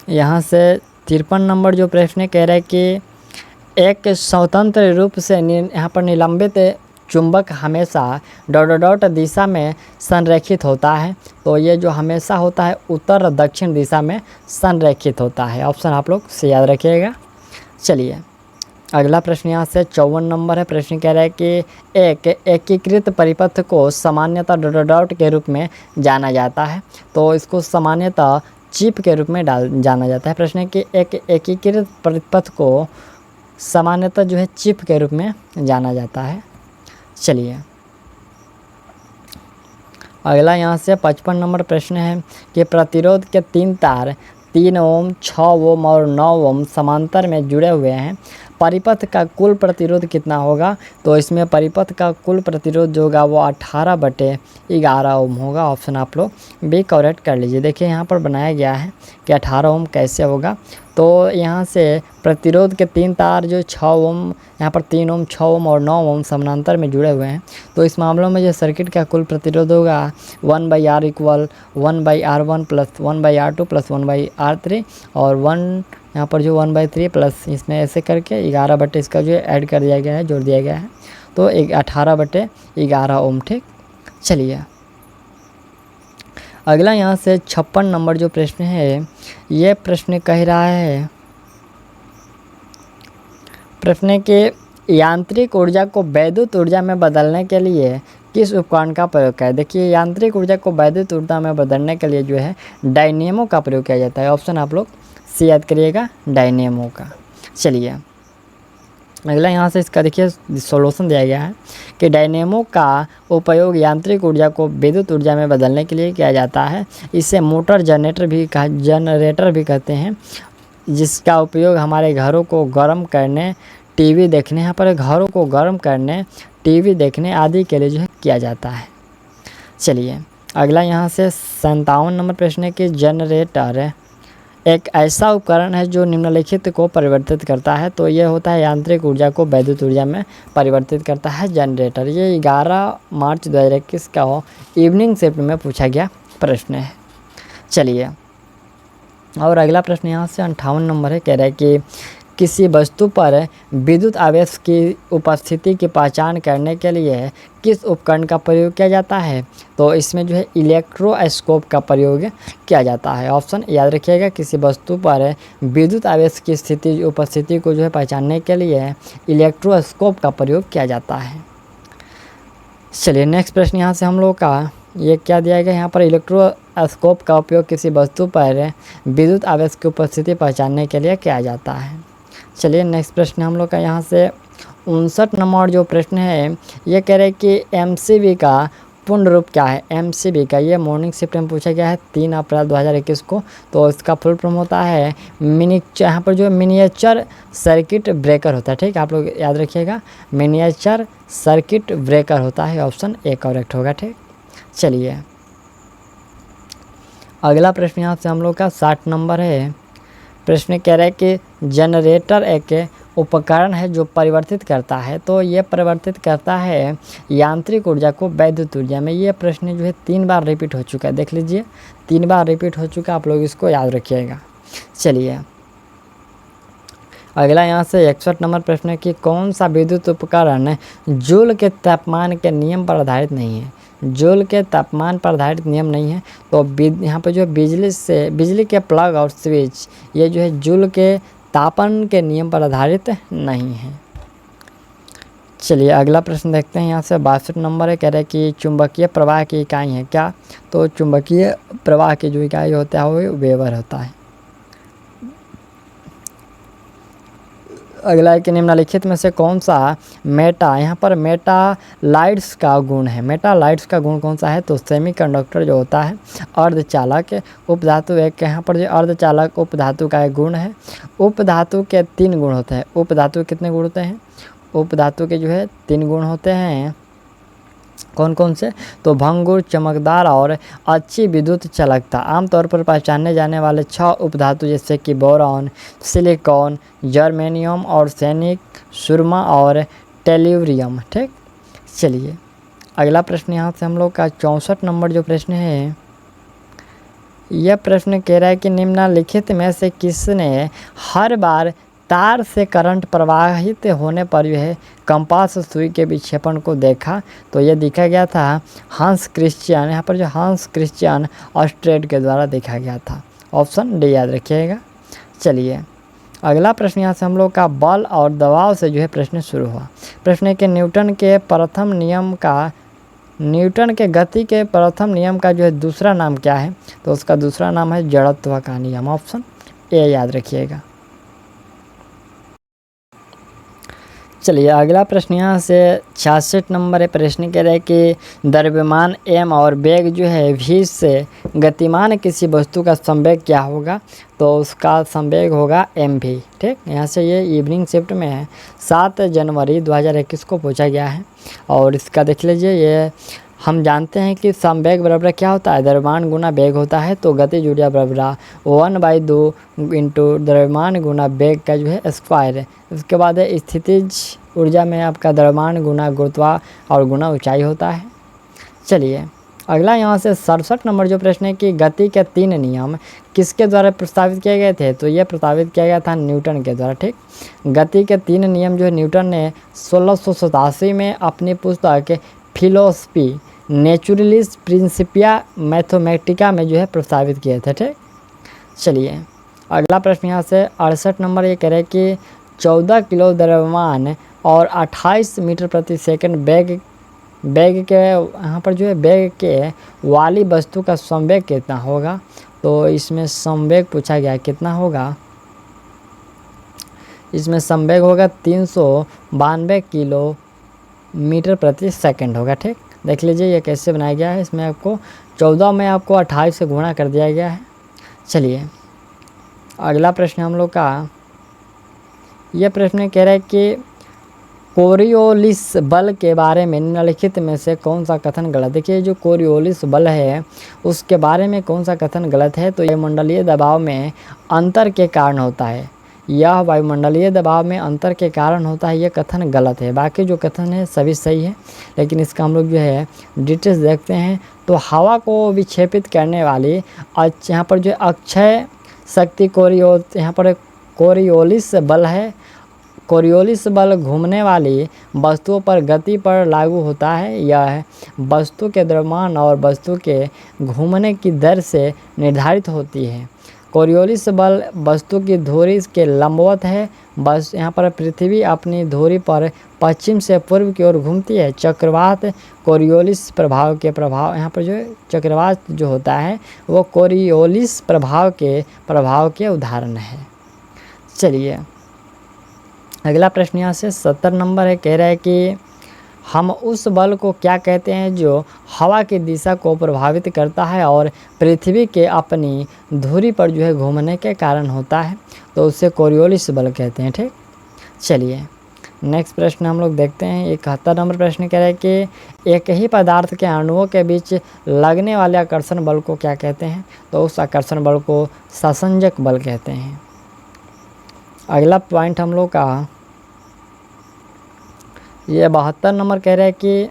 यहाँ से 53 नंबर जो प्रश्न कह रहा है कि एक स्वतंत्र रूप से यहाँ पर निलंबित चुंबक हमेशा डॉट डॉट दिशा में संरेखित होता है। तो ये जो हमेशा होता है उत्तर दक्षिण दिशा में संरेखित होता है। ऑप्शन आप लोग से याद रखिएगा। चलिए अगला प्रश्न यहाँ से 54 नंबर है। प्रश्न कह रहा है कि एक एकीकृत परिपथ को सामान्यतः डॉट डॉट के रूप में जाना जाता है। तो इसको सामान्यतः चिप के रूप में जाना जाता है। प्रश्न है कि एक एकीकृत परिपथ को सामान्यतः जो है चिप के रूप में जाना जाता है। चलिए अगला यहाँ से 55 नंबर प्रश्न है कि प्रतिरोध के 3 तार 3 ओम, 6 ओम और 9 ओम समांतर में जुड़े हुए हैं। परिपथ का कुल प्रतिरोध कितना होगा? तो इसमें परिपथ का कुल प्रतिरोध जो होगा वो 18/11 ओम होगा। ऑप्शन आप लोग बी करेक्ट कर लीजिए। देखिए यहाँ पर बनाया गया है कि 18 ओम कैसे होगा। तो यहाँ से प्रतिरोध के 3 तार जो 6 ओम, यहाँ पर 3 ओम, 6 ओम और 9 ओम समानांतर में जुड़े हुए हैं। तो इस मामलों में जो सर्किट का कुल प्रतिरोध होगा 1/R equal 1/R1 plus 1/R2 plus 1/R3 और 1 यहाँ पर जो 1/3 प्लस इसमें ऐसे करके 11 बटे इसका जो ऐड कर दिया गया है, जोड़ दिया गया है। तो 18/11 ओम। ठीक, चलिए अगला यहाँ से 56 नंबर जो प्रश्न है, ये प्रश्न कह रहा है प्रश्न के यांत्रिक ऊर्जा को वैद्युत ऊर्जा में बदलने के लिए किस उपकरण का प्रयोग करें? देखिए यांत्रिक ऊर्जा को वैद्युत ऊर्जा में बदलने के लिए जो है डायनेमो का प्रयोग किया जाता है। ऑप्शन आप लोग से याद करिएगा, डायनेमो का। चलिए अगला यहाँ से इसका देखिए सॉल्यूशन दिया गया है कि डायनेमो का उपयोग यांत्रिक ऊर्जा को विद्युत ऊर्जा में बदलने के लिए किया जाता है। इसे मोटर जनरेटर भी कहते हैं, जिसका उपयोग हमारे घरों को गर्म करने, टीवी देखने, यहाँ पर घरों को गर्म करने, टीवी देखने आदि के लिए जो है किया जाता है। चलिए अगला यहाँ से 57 नंबर प्रश्न है कि जनरेटर एक ऐसा उपकरण है जो निम्नलिखित को परिवर्तित करता है। तो ये होता है यांत्रिक ऊर्जा को वैद्युत ऊर्जा में परिवर्तित करता है जनरेटर। ये 11 मार्च 2021 का इवनिंग शिफ्ट में पूछा गया प्रश्न है। चलिए और अगला प्रश्न यहाँ से 58 नंबर है। कह रहा है कि किसी वस्तु पर विद्युत आवेश की उपस्थिति की पहचान करने के लिए किस उपकरण का प्रयोग किया जाता है? तो इसमें जो है इलेक्ट्रोस्कोप का प्रयोग किया जाता है। ऑप्शन याद रखिएगा, किसी वस्तु पर विद्युत आवेश की उपस्थिति को जो है पहचानने के लिए इलेक्ट्रोस्कोप का प्रयोग किया जाता है। चलिए नेक्स्ट प्रश्न यहाँ से हम लोग का ये क्या दिया गया, यहाँ पर इलेक्ट्रोस्कोप का उपयोग किसी वस्तु पर विद्युत आवेश की उपस्थिति पहचानने के लिए किया जाता है। चलिए नेक्स्ट प्रश्न हम लोग का यहाँ से 59 नंबर जो प्रश्न है, ये कह रहे हैं कि एमसीबी का पूर्ण रूप क्या है? एमसीबी का ये मॉर्निंग शिफ्ट में पूछा गया है 3 अप्रैल 2021 को। तो इसका फुल फॉर्म होता है यहाँ पर जो मिनिएचर सर्किट ब्रेकर होता है। ठीक, आप लोग याद रखिएगा, मिनिएचर सर्किट ब्रेकर होता है। ऑप्शन ए करेक्ट होगा। ठीक, चलिए अगला प्रश्न यहाँ से हम लोग का 60 नंबर है। प्रश्न कह रहा है कि जनरेटर एक उपकरण है जो परिवर्तित करता है। तो ये परिवर्तित करता है यांत्रिक ऊर्जा को वैद्युत ऊर्जा में। ये प्रश्न जो है 3 बार रिपीट हो चुका है, देख लीजिए 3 बार रिपीट हो चुका, आप लोग इसको याद रखिएगा। चलिए अगला यहाँ से 61 नंबर प्रश्न है कि कौन सा विद्युत उपकरण जूल के तापमान के नियम पर आधारित नहीं है? जूल के तापमान पर आधारित नियम नहीं है। तो यहाँ पर जो बिजली के प्लग और स्विच ये जो है जूल के तापमान के नियम पर आधारित नहीं है। चलिए अगला प्रश्न देखते हैं यहाँ से 62 नंबर है। कह रहे हैं कि चुंबकीय प्रवाह की इकाई है क्या? तो चुंबकीय प्रवाह की जो इकाई होता है वो वेबर होता है। अगला है कि निम्नलिखित में से कौन सा मेटा, यहाँ पर मेटालाइट्स का गुण है, मेटालाइट्स का गुण कौन सा है, तो सेमीकंडक्टर जो होता है अर्धचालक उपधातु एक, यहाँ पर जो अर्धचालक उपधातु का एक गुण है। उपधातु के 3 गुण होते हैं, उपधातु कितने गुण होते हैं, उपधातु के जो है 3 गुण होते हैं, कौन कौन से, तो भंगुर, चमकदार और अच्छी विद्युत चालकता। आमतौर पर पहचाने जाने वाले 6 उपधातु जैसे कि बोरॉन, सिलिकॉन, जर्मेनियम, आर्सेनिक, सुरमा और टेल्यूरियम। ठीक, चलिए अगला प्रश्न यहाँ से हम लोग का 64 नंबर जो प्रश्न है, यह प्रश्न कह रहा है कि निम्नलिखित में से किसने हर बार तार से करंट प्रवाहित होने पर यह कंपास सुई के विक्षेपण को देखा, तो यह देखा गया था हांस क्रिश्चियन, यहाँ पर जो हांस क्रिश्चियन ऑस्ट्रेड के द्वारा देखा गया था। ऑप्शन डी याद रखिएगा। चलिए अगला प्रश्न यहाँ से हम लोग का बल और दबाव से जो है प्रश्न शुरू हुआ। प्रश्न है कि न्यूटन के गति के प्रथम नियम का जो है दूसरा नाम क्या है, तो उसका दूसरा नाम है जड़त्व का नियम। ऑप्शन ए याद रखिएगा। चलिए अगला प्रश्न यहाँ से 66 नंबर है। प्रश्न कह रहे हैं कि द्रव्यमान m और वेग जो है v से गतिमान किसी वस्तु का संवेग क्या होगा, तो उसका संवेग होगा mv। ठीक, यहाँ से ये इवनिंग शिफ्ट में है, 7 जनवरी 2021 को पूछा गया है। और इसका देख लीजिए, ये हम जानते हैं कि संवेग बराबर क्या होता है, द्रव्यमान गुना वेग होता है, तो गतिज ऊर्जा बराबर 1/2 इंटू द्रव्यमान गुना वेग का जो है स्क्वायर है। उसके बाद है स्थितिज ऊर्जा में आपका द्रव्यमान गुना गुरुत्वा और गुना ऊंचाई होता है। चलिए अगला यहाँ से 67 नंबर जो प्रश्न है कि गति के 3 नियम किसके द्वारा प्रस्तावित किए गए थे, तो यह प्रस्तावित किया गया था न्यूटन के द्वारा। ठीक, गति के 3 नियम जो है न्यूटन ने 1687 में अपनी पुस्तक फिलोसफी नेचुरलिस प्रिंसिपिया मैथमेटिका में जो है प्रस्तावित किए थे। ठीक, चलिए अगला प्रश्न यहाँ से 68 नंबर ये कह रहे हैं कि 14 किलो द्रव्यमान और 28 मीटर प्रति सेकंड वेग के यहाँ पर जो है वेग के वाली वस्तु का संवेग कितना होगा, तो इसमें संवेग पूछा गया है कितना होगा, इसमें संवेग होगा 392 किलोमीटर प्रति सेकंड होगा। ठीक, देख लीजिए ये कैसे बनाया गया है, इसमें आपको 14 में आपको 28 से गुणा कर दिया गया है। चलिए अगला प्रश्न हम लोग का यह प्रश्न कह रहा है कि कोरियोलिस बल के बारे में निम्नलिखित में से कौन सा कथन गलत। देखिए जो कोरियोलिस बल है उसके बारे में कौन सा कथन गलत है, तो यह मंडलीय दबाव में अंतर के कारण होता है, यह वायुमंडलीय दबाव में अंतर के कारण होता है, यह कथन गलत है। बाकी जो कथन है सभी सही है, लेकिन इसका हम लोग जो है डिटेल्स देखते हैं। तो हवा को विक्षेपित करने वाली यहाँ पर जो अक्षय शक्ति यहाँ पर कोरियोलिस बल है। कोरियोलिस बल घूमने वाली वस्तुओं पर गति पर लागू होता है, यह वस्तु के द्रव्यमान और वस्तु के घूमने की दर से निर्धारित होती है। कोरियोलिस बल वस्तु की धुरी के लंबवत है, बस यहाँ पर पृथ्वी अपनी धुरी पर पश्चिम से पूर्व की ओर घूमती है। चक्रवात कोरियोलिस प्रभाव के प्रभाव, यहाँ पर जो चक्रवात जो होता है वो कोरियोलिस प्रभाव के उदाहरण है। चलिए अगला प्रश्न यहाँ से 70 नंबर है, कह रहा है कि हम उस बल को क्या कहते हैं जो हवा की दिशा को प्रभावित करता है और पृथ्वी के अपनी धुरी पर जो है घूमने के कारण होता है, तो उसे कोरियोलिस बल कहते हैं। ठीक, चलिए नेक्स्ट प्रश्न हम लोग देखते हैं। 71 नंबर प्रश्न कह रहा है कि एक ही पदार्थ के अणुओं के बीच लगने वाले आकर्षण बल को क्या कहते हैं, तो उस आकर्षण बल को संसंजक बल कहते हैं। अगला पॉइंट हम लोग का ये 72 नंबर कह रहा है कि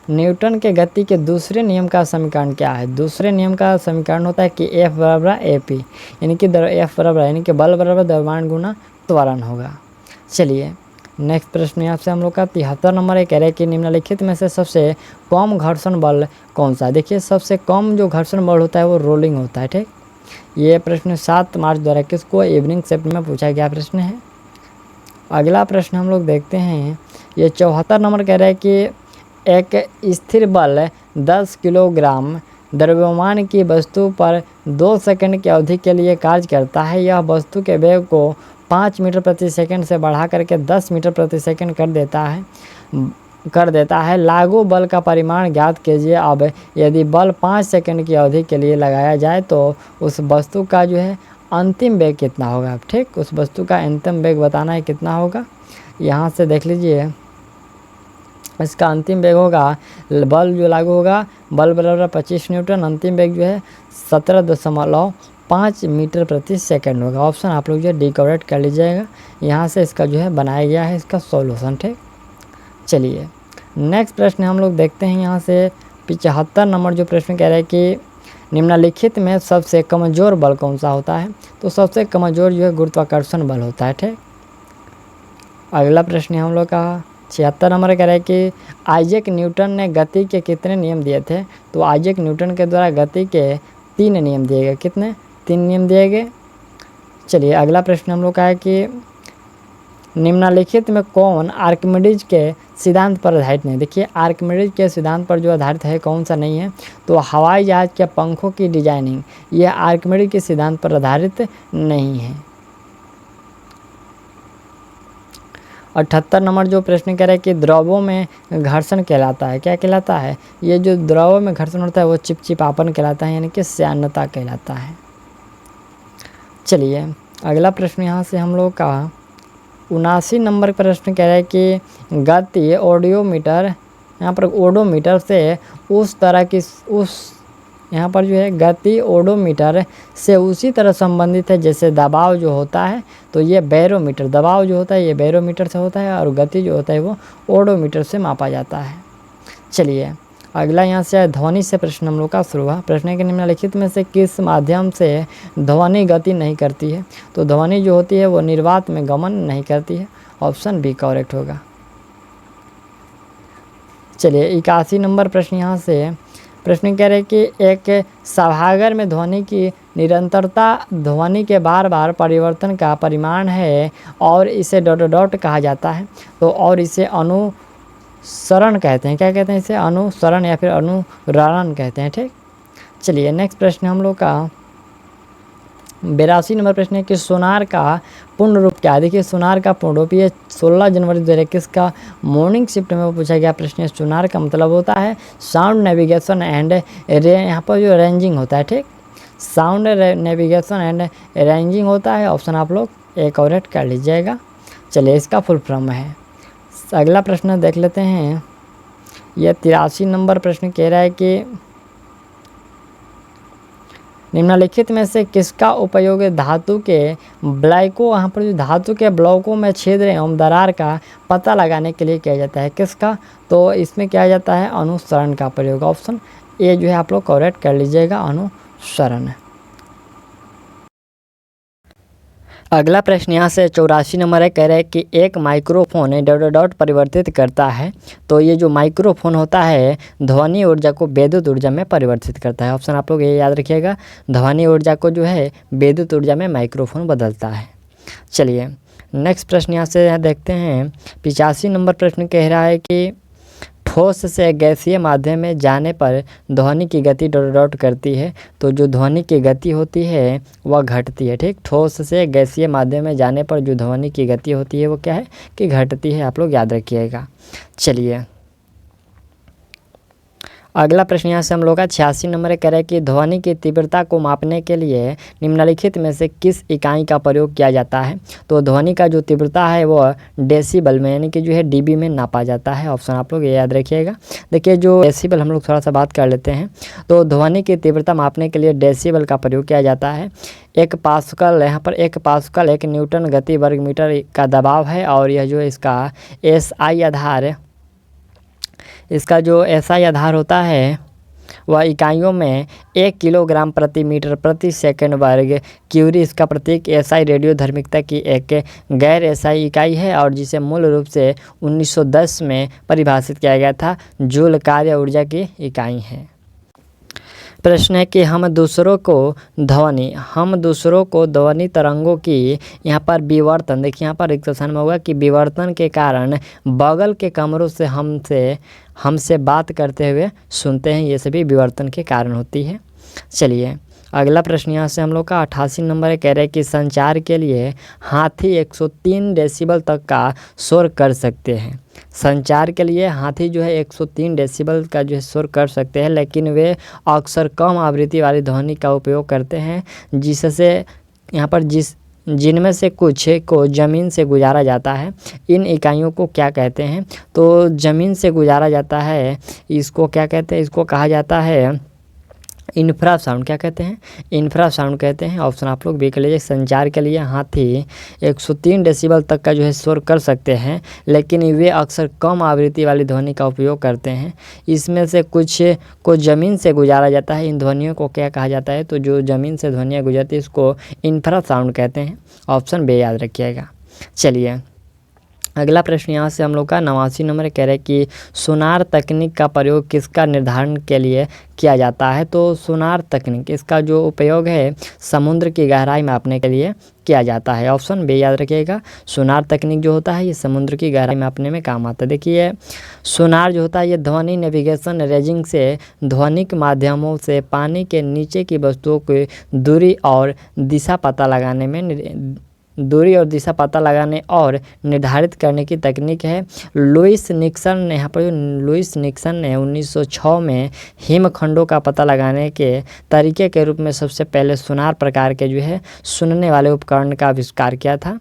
न्यूटन के गति के दूसरे नियम का समीकरण क्या है। दूसरे नियम का समीकरण होता है कि F बराबर AP, यानी कि F बराबर यानी कि बल बराबर द्रव्यमान गुना त्वरण होगा। चलिए नेक्स्ट प्रश्न यहाँ से हम लोग का 73 नंबर ये कह रहे हैं कि निम्नलिखित में से सबसे कम घर्षण बल कौन सा। देखिए सबसे कम जो घर्षण बल होता है वो रोलिंग होता है। ठीक, ये प्रश्न 7 मार्च 2021 को इवनिंग शिफ्ट में पूछा गया प्रश्न है। अगला प्रश्न हम लोग देखते हैं, ये 74 नंबर कह रहा है कि एक स्थिर बल 10 किलोग्राम द्रव्यमान की वस्तु पर 2 सेकंड की अवधि के लिए कार्य करता है। यह वस्तु के वेग को 5 मीटर प्रति सेकंड से बढ़ा करके 10 मीटर प्रति सेकंड कर देता है। लागू बल का परिमाण ज्ञात कीजिए। अब यदि बल 5 सेकंड की अवधि के लिए लगाया जाए तो उस वस्तु का जो है अंतिम वेग कितना होगा। ठीक, उस वस्तु का अंतिम वेग बताना है कितना होगा। यहाँ से देख लीजिए, इसका अंतिम वेग होगा, बल जो लागू होगा, बल बराबर 25 न्यूटन, अंतिम वेग जो है 17.5 मीटर प्रति सेकंड होगा। ऑप्शन आप लोग जो है डी करेक्ट कर लीजिएगा। यहाँ से इसका जो है बनाया गया है इसका सॉल्यूशन। ठीक, चलिए नेक्स्ट प्रश्न हम लोग देखते हैं। यहाँ से 75 नंबर जो प्रश्न कह रहा है कि निम्नलिखित में सबसे कमज़ोर बल कौन सा होता है। तो सबसे कमज़ोर जो है गुरुत्वाकर्षण बल होता है। ठीक, अगला प्रश्न हम लोग का 76 नंबर कह रहा है कि आइजैक न्यूटन ने गति के कितने नियम दिए थे। तो आइजैक न्यूटन के द्वारा गति के 3 नियम दिए गए। कितने? 3 नियम दिए गए। चलिए अगला प्रश्न हम लोग का है कि निम्नलिखित में कौन आर्किमिडीज के सिद्धांत पर आधारित नहीं। देखिए आर्किमिडीज के सिद्धांत पर जो आधारित है कौन सा नहीं है। तो हवाई जहाज़ के पंखों की डिजाइनिंग यह आर्किमिडीज के सिद्धांत पर आधारित नहीं है। 78 नंबर जो प्रश्न कह रहा है कि द्रवों में घर्षण कहलाता है। क्या कहलाता है? ये जो द्रवों में घर्षण होता है वो चिपचिपापन कहलाता है, यानी कि श्यानता कहलाता है। चलिए अगला प्रश्न यहाँ से हम लोग का 79 नंबर प्रश्न कह रहा है कि गति ओडोमीटर, यहाँ पर ओडोमीटर से उस तरह की यहाँ पर जो है गति ओडोमीटर से उसी तरह संबंधित है जैसे दबाव जो होता है। तो ये बैरोमीटर, दबाव जो होता है ये बैरोमीटर से होता है और गति जो होता है वो ओडोमीटर से मापा जाता है। चलिए अगला यहाँ से ध्वनि से प्रश्न हम लोग का शुरू हुआ। प्रश्न है कि निम्नलिखित में से किस माध्यम से ध्वनि गति नहीं करती है। तो ध्वनि जो होती है वो निर्वात में गमन नहीं करती है। ऑप्शन बी करेक्ट होगा। चलिए 81 नंबर प्रश्न यहाँ से प्रश्न कह रहे हैं कि एक सभागार में ध्वनि की निरंतरता ध्वनि के बार बार परिवर्तन का परिमाण है और इसे डॉट डॉट कहा जाता है। तो और इसे अनुसरण कहते हैं। क्या कहते हैं? इसे अनुसरण या फिर अनुरणन कहते हैं। ठीक, चलिए नेक्स्ट प्रश्न हम लोग का 82 नंबर प्रश्न है कि सोनार का पूर्ण रूप क्या है। देखिए सोनार का पूर्ण रूप ये 16 जनवरी 2021 का मॉर्निंग शिफ्ट में पूछा गया प्रश्न है। सोनार का मतलब होता है साउंड नेविगेशन एंड यहाँ पर जो रेंजिंग होता है। ठीक, साउंड नेविगेशन एंड रेंजिंग होता है। ऑप्शन आप लोग ए करेक्ट कर लीजिएगा। चलिए इसका फुल फॉर्म है। अगला प्रश्न देख लेते हैं। यह 83 नंबर प्रश्न कह रहा है कि निम्नलिखित में से किसका उपयोग धातु के ब्लॉकों, यहाँ पर जो धातु के ब्लॉकों में छिद्र एवं दरार का पता लगाने के लिए किया जाता है। किसका? तो इसमें किया जाता है अनुसरण का प्रयोग। ऑप्शन ए जो है आप लोग करेक्ट कर लीजिएगा, अनुसरण। अगला प्रश्न यहाँ से 84 नंबर है। कह रहा है कि एक माइक्रोफोन डॉट डॉट परिवर्तित करता है। तो ये जो माइक्रोफोन होता है ध्वनि ऊर्जा को विद्युत ऊर्जा में परिवर्तित करता है। ऑप्शन आप लोग ये याद रखिएगा, ध्वनि ऊर्जा को जो है विद्युत ऊर्जा में माइक्रोफोन बदलता है। चलिए नेक्स्ट प्रश्न यहाँ से देखते हैं। 85 नंबर प्रश्न कह रहा है कि ठोस से गैसीय माध्यम में जाने पर ध्वनि की गति डॉट डॉट करती है। तो जो ध्वनि की गति होती है वह घटती है। ठीक, ठोस से गैसीय माध्यम में जाने पर जो ध्वनि की गति होती है वो क्या है कि घटती है। आप लोग याद रखिएगा। चलिए अगला प्रश्न यहाँ से हम लोग का 86 नंबर कह रहा है कि ध्वनि की तीव्रता को मापने के लिए निम्नलिखित में से किस इकाई का प्रयोग किया जाता है। तो ध्वनि का जो तीव्रता है वो डेसिबल में यानी कि जो है डीबी में नापा जाता है। ऑप्शन आप लोग ये याद रखिएगा। देखिए जो डेसिबल हम लोग थोड़ा सा बात कर लेते हैं। तो ध्वनि की तीव्रता मापने के लिए डेसिबल का प्रयोग किया जाता है। 1 पास्कल, यहाँ पर 1 पास्कल 1 न्यूटन गति वर्ग मीटर का दबाव है और यह जो इसका एसआई आधार, इसका जो एसआई आधार होता है वह इकाइयों में 1 किलोग्राम प्रति मीटर प्रति सेकंड वर्ग क्यूरी इसका प्रतीक एसआई रेडियोधर्मिकता की एक गैर एसआई इकाई है और जिसे मूल रूप से 1910 में परिभाषित किया गया था। जूल कार्य ऊर्जा की इकाई है। प्रश्न है कि हम दूसरों को ध्वनि तरंगों की यहाँ पर विवर्तन, देखिए यहाँ पर एक क्वेश्चन में होगा कि विवर्तन के कारण बगल के कमरों से हमसे बात करते हुए सुनते हैं। ये सभी विवर्तन के कारण होती है। चलिए अगला प्रश्न यहाँ से हम लोग का 88 नंबर है, कह रहे हैं कि संचार के लिए हाथी 103 डेसिबल तक का शोर कर सकते हैं। संचार के लिए हाथी जो है 103 डेसिबल का जो है शोर कर सकते हैं, लेकिन वे अक्सर कम आवृत्ति वाली ध्वनि का उपयोग करते हैं, जिससे यहाँ पर जिनमें से कुछ को ज़मीन से गुजारा जाता है। इन इकाइयों को क्या कहते हैं? तो ज़मीन से गुजारा जाता है, इसको क्या कहते हैं? इसको कहा जाता है इंफ्रासाउंड। क्या कहते हैं? इंफ्रासाउंड कहते हैं। ऑप्शन आप लोग भी कर लीजिए। संचार के लिए हाथी 103 डेसिबल तक का जो है शोर कर सकते हैं, लेकिन वे अक्सर कम आवृत्ति वाली ध्वनि का उपयोग करते हैं। इसमें से कुछ को ज़मीन से गुजारा जाता है। इन ध्वनियों को क्या कहा जाता है? तो जो ज़मीन से ध्वनियाँ गुजरती है इसको इंफ्रासाउंड कहते हैं। ऑप्शन बी याद रखिएगा। चलिए अगला प्रश्न यहाँ से हम लोग का 89 नंबर कह रहे हैं कि सोनार तकनीक का प्रयोग किसका निर्धारण के लिए किया जाता है? तो सोनार तकनीक, इसका जो उपयोग है समुद्र की गहराई मापने के लिए किया जाता है। ऑप्शन बी याद रखिएगा। सोनार तकनीक जो होता है ये समुद्र की गहराई मापने में काम आता है। देखिए सोनार जो होता है ये ध्वनि नेविगेशन रेंजिंग से ध्वनिक माध्यमों से पानी के नीचे की वस्तुओं की दूरी और दिशा पता लगाने और निर्धारित करने की तकनीक है। लुईस निक्सन ने 1906 में हिमखंडों का पता लगाने के तरीके के रूप में सबसे पहले सोनार प्रकार के जो है सुनने वाले उपकरण का आविष्कार किया था।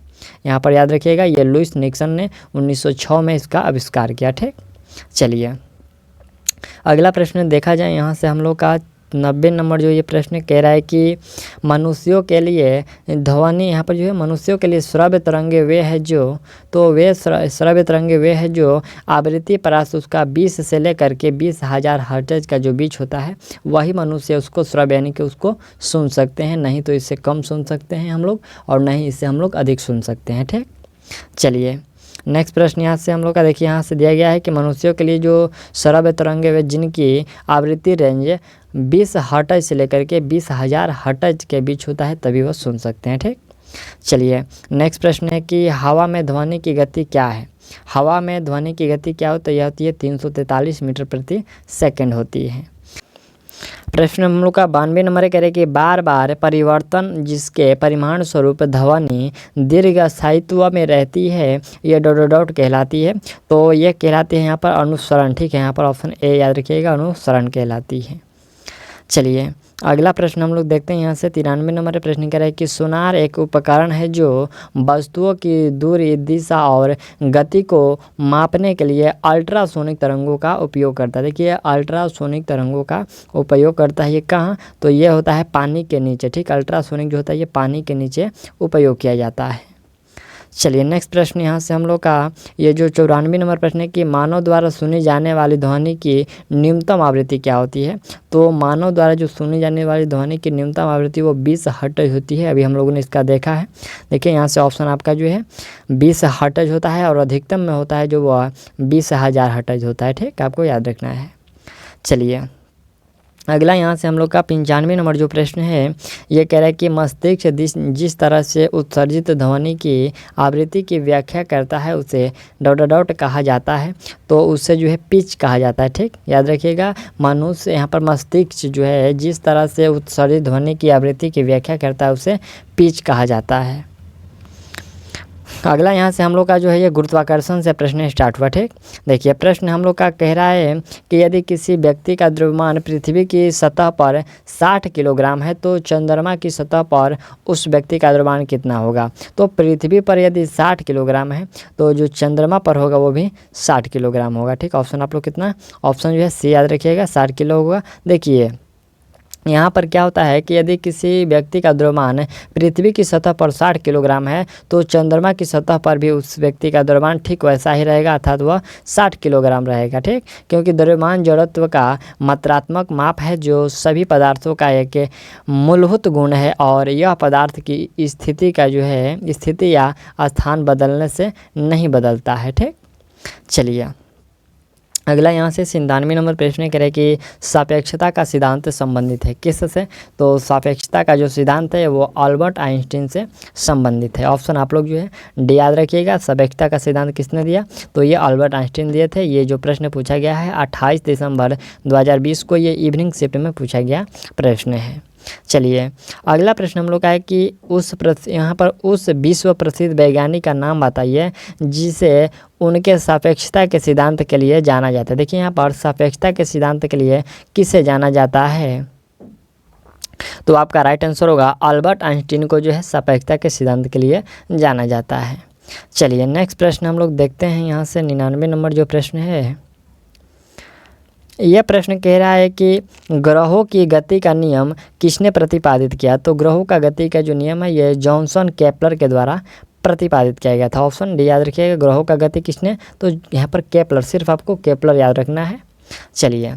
यहाँ पर याद रखिएगा ये लुईस निक्सन ने 1906 में इसका आविष्कार किया। ठीक, चलिए अगला प्रश्न देखा जाए। यहाँ से हम लोग का 90 नंबर जो ये प्रश्न कह रहा है कि मनुष्यों के लिए ध्वनि, यहाँ पर जो है मनुष्यों के लिए श्रव्य तरंगे वे है जो, तो वे श्रव्य तरंगे वे है जो आवृत्ति परास उसका 20 से लेकर के 20,000 हर्ट्ज का जो बीच होता है वही मनुष्य उसको श्रव्य यानी कि उसको सुन सकते हैं। नहीं तो इससे कम सुन सकते हैं हम लोग, और नहीं इससे हम लोग अधिक सुन सकते हैं। ठीक, चलिए नेक्स्ट प्रश्न यहाँ से हम लोग का देखिए, यहाँ से दिया गया है कि मनुष्यों के लिए जो श्रव्य तरंगे वे जिनकी आवृत्ति रेंज 20 हर्ट्ज से लेकर के 20,000 हर्ट्ज के बीच होता है तभी वह सुन सकते हैं। ठीक, चलिए नेक्स्ट प्रश्न है कि हवा में ध्वनि की गति क्या है? हवा में ध्वनि की गति क्या होती है? यह होती है 343 मीटर प्रति सेकंड होती है। प्रश्न हम लोग का 92 नंबर कह रहे कि बार बार परिवर्तन जिसके परिमाण स्वरूप ध्वनि दीर्घ स्थायित्व में रहती है ये डॉट कहलाती है। तो ये कहलाती है यहाँ पर अनुसरण। ठीक है, यहाँ पर ऑप्शन ए याद रखिएगा, अनुसरण कहलाती है। चलिए अगला प्रश्न हम लोग देखते हैं। यहाँ से 93 नंबर प्रश्न कह रहा है कि सोनार एक उपकरण है जो वस्तुओं की दूरी, दिशा और गति को मापने के लिए अल्ट्रासोनिक तरंगों का उपयोग करता है। देखिए अल्ट्रासोनिक तरंगों का उपयोग करता है। ये कहाँ? तो ये होता है पानी के नीचे। ठीक, अल्ट्रासोनिक जो होता है ये पानी के नीचे उपयोग किया जाता है। चलिए नेक्स्ट प्रश्न यहाँ से हम लोग का ये जो 94 नंबर प्रश्न है कि मानव द्वारा सुनी जाने वाली ध्वनि की न्यूनतम आवृत्ति क्या होती है? तो मानव द्वारा जो सुनी जाने वाली ध्वनि की न्यूनतम आवृत्ति वो 20 हर्ट्ज होती है। अभी हम लोगों ने इसका देखा है। देखिए यहाँ से ऑप्शन आपका जो है 20 हर्ट्ज होता है और अधिकतम में होता है जो वह 20,000 हर्ट्ज होता है। ठीक, आपको याद रखना है। चलिए अगला यहाँ से हम लोग का 95 नंबर जो प्रश्न है ये कह रहा है कि मस्तिष्क जिस तरह से उत्सर्जित ध्वनि की आवृत्ति की व्याख्या करता है उसे डॉट कहा जाता है। तो उससे जो है पिच कहा जाता है। ठीक, याद रखिएगा मनुष्य यहाँ पर मस्तिष्क जो है जिस तरह से उत्सर्जित ध्वनि की आवृत्ति की व्याख्या करता है उसे पिच कहा जाता है। अगला यहाँ से हम लोग का जो है ये गुरुत्वाकर्षण से प्रश्न स्टार्ट हुआ। ठीक, देखिए प्रश्न हम लोग का कह रहा है कि यदि किसी व्यक्ति का द्रव्यमान पृथ्वी की सतह पर 60 किलोग्राम है तो चंद्रमा की सतह पर उस व्यक्ति का द्रव्यमान कितना होगा? तो पृथ्वी पर यदि 60 किलोग्राम है तो जो चंद्रमा पर होगा वो भी 60 किलोग्राम होगा। ठीक, ऑप्शन आप लोग कितना? ऑप्शन जो है सी याद रखिएगा, 60 किलो होगा। देखिए यहाँ पर क्या होता है कि यदि किसी व्यक्ति का द्रव्यमान पृथ्वी की सतह पर 60 किलोग्राम है तो चंद्रमा की सतह पर भी उस व्यक्ति का द्रव्यमान ठीक वैसा ही रहेगा, अर्थात वह 60 किलोग्राम रहेगा। ठीक, क्योंकि द्रव्यमान जड़त्व का मात्रात्मक माप है जो सभी पदार्थों का एक मूलभूत गुण है और यह पदार्थ की स्थिति का जो है स्थिति या स्थान बदलने से नहीं बदलता है। ठीक, चलिए अगला यहाँ से 97 नंबर प्रश्न करें कि सापेक्षता का सिद्धांत संबंधित है किससे? तो सापेक्षता का जो सिद्धांत है वो अल्बर्ट आइंस्टीन से संबंधित है। ऑप्शन आप लोग जो है डी याद रखिएगा। सापेक्षता का सिद्धांत किसने दिया? तो ये अल्बर्ट आइंस्टीन दिए थे। ये जो प्रश्न पूछा गया है 28 दिसंबर 2020 को ये इवनिंग शिफ्ट में पूछा गया प्रश्न है। चलिए अगला प्रश्न हम लोग का है कि यहाँ पर उस विश्व प्रसिद्ध वैज्ञानिक का नाम बताइए जिसे उनके सापेक्षता के सिद्धांत के लिए जाना जाता है। देखिए यहाँ पर सापेक्षता के सिद्धांत के लिए किसे जाना जाता है, तो आपका राइट आंसर होगा अल्बर्ट आइंस्टीन को जो है सापेक्षता के सिद्धांत के लिए जाना जाता है। चलिए नेक्स्ट प्रश्न हम लोग देखते हैं। यहाँ से 99 नंबर जो प्रश्न है, यह प्रश्न कह रहा है कि ग्रहों की गति का नियम किसने प्रतिपादित किया। तो ग्रहों का गति का जो नियम है ये जॉनसन केपलर के द्वारा प्रतिपादित किया गया था। ऑप्शन डी याद रखिएगा, ग्रहों का गति किसने, तो यहाँ पर केपलर, सिर्फ आपको केपलर याद रखना है। चलिए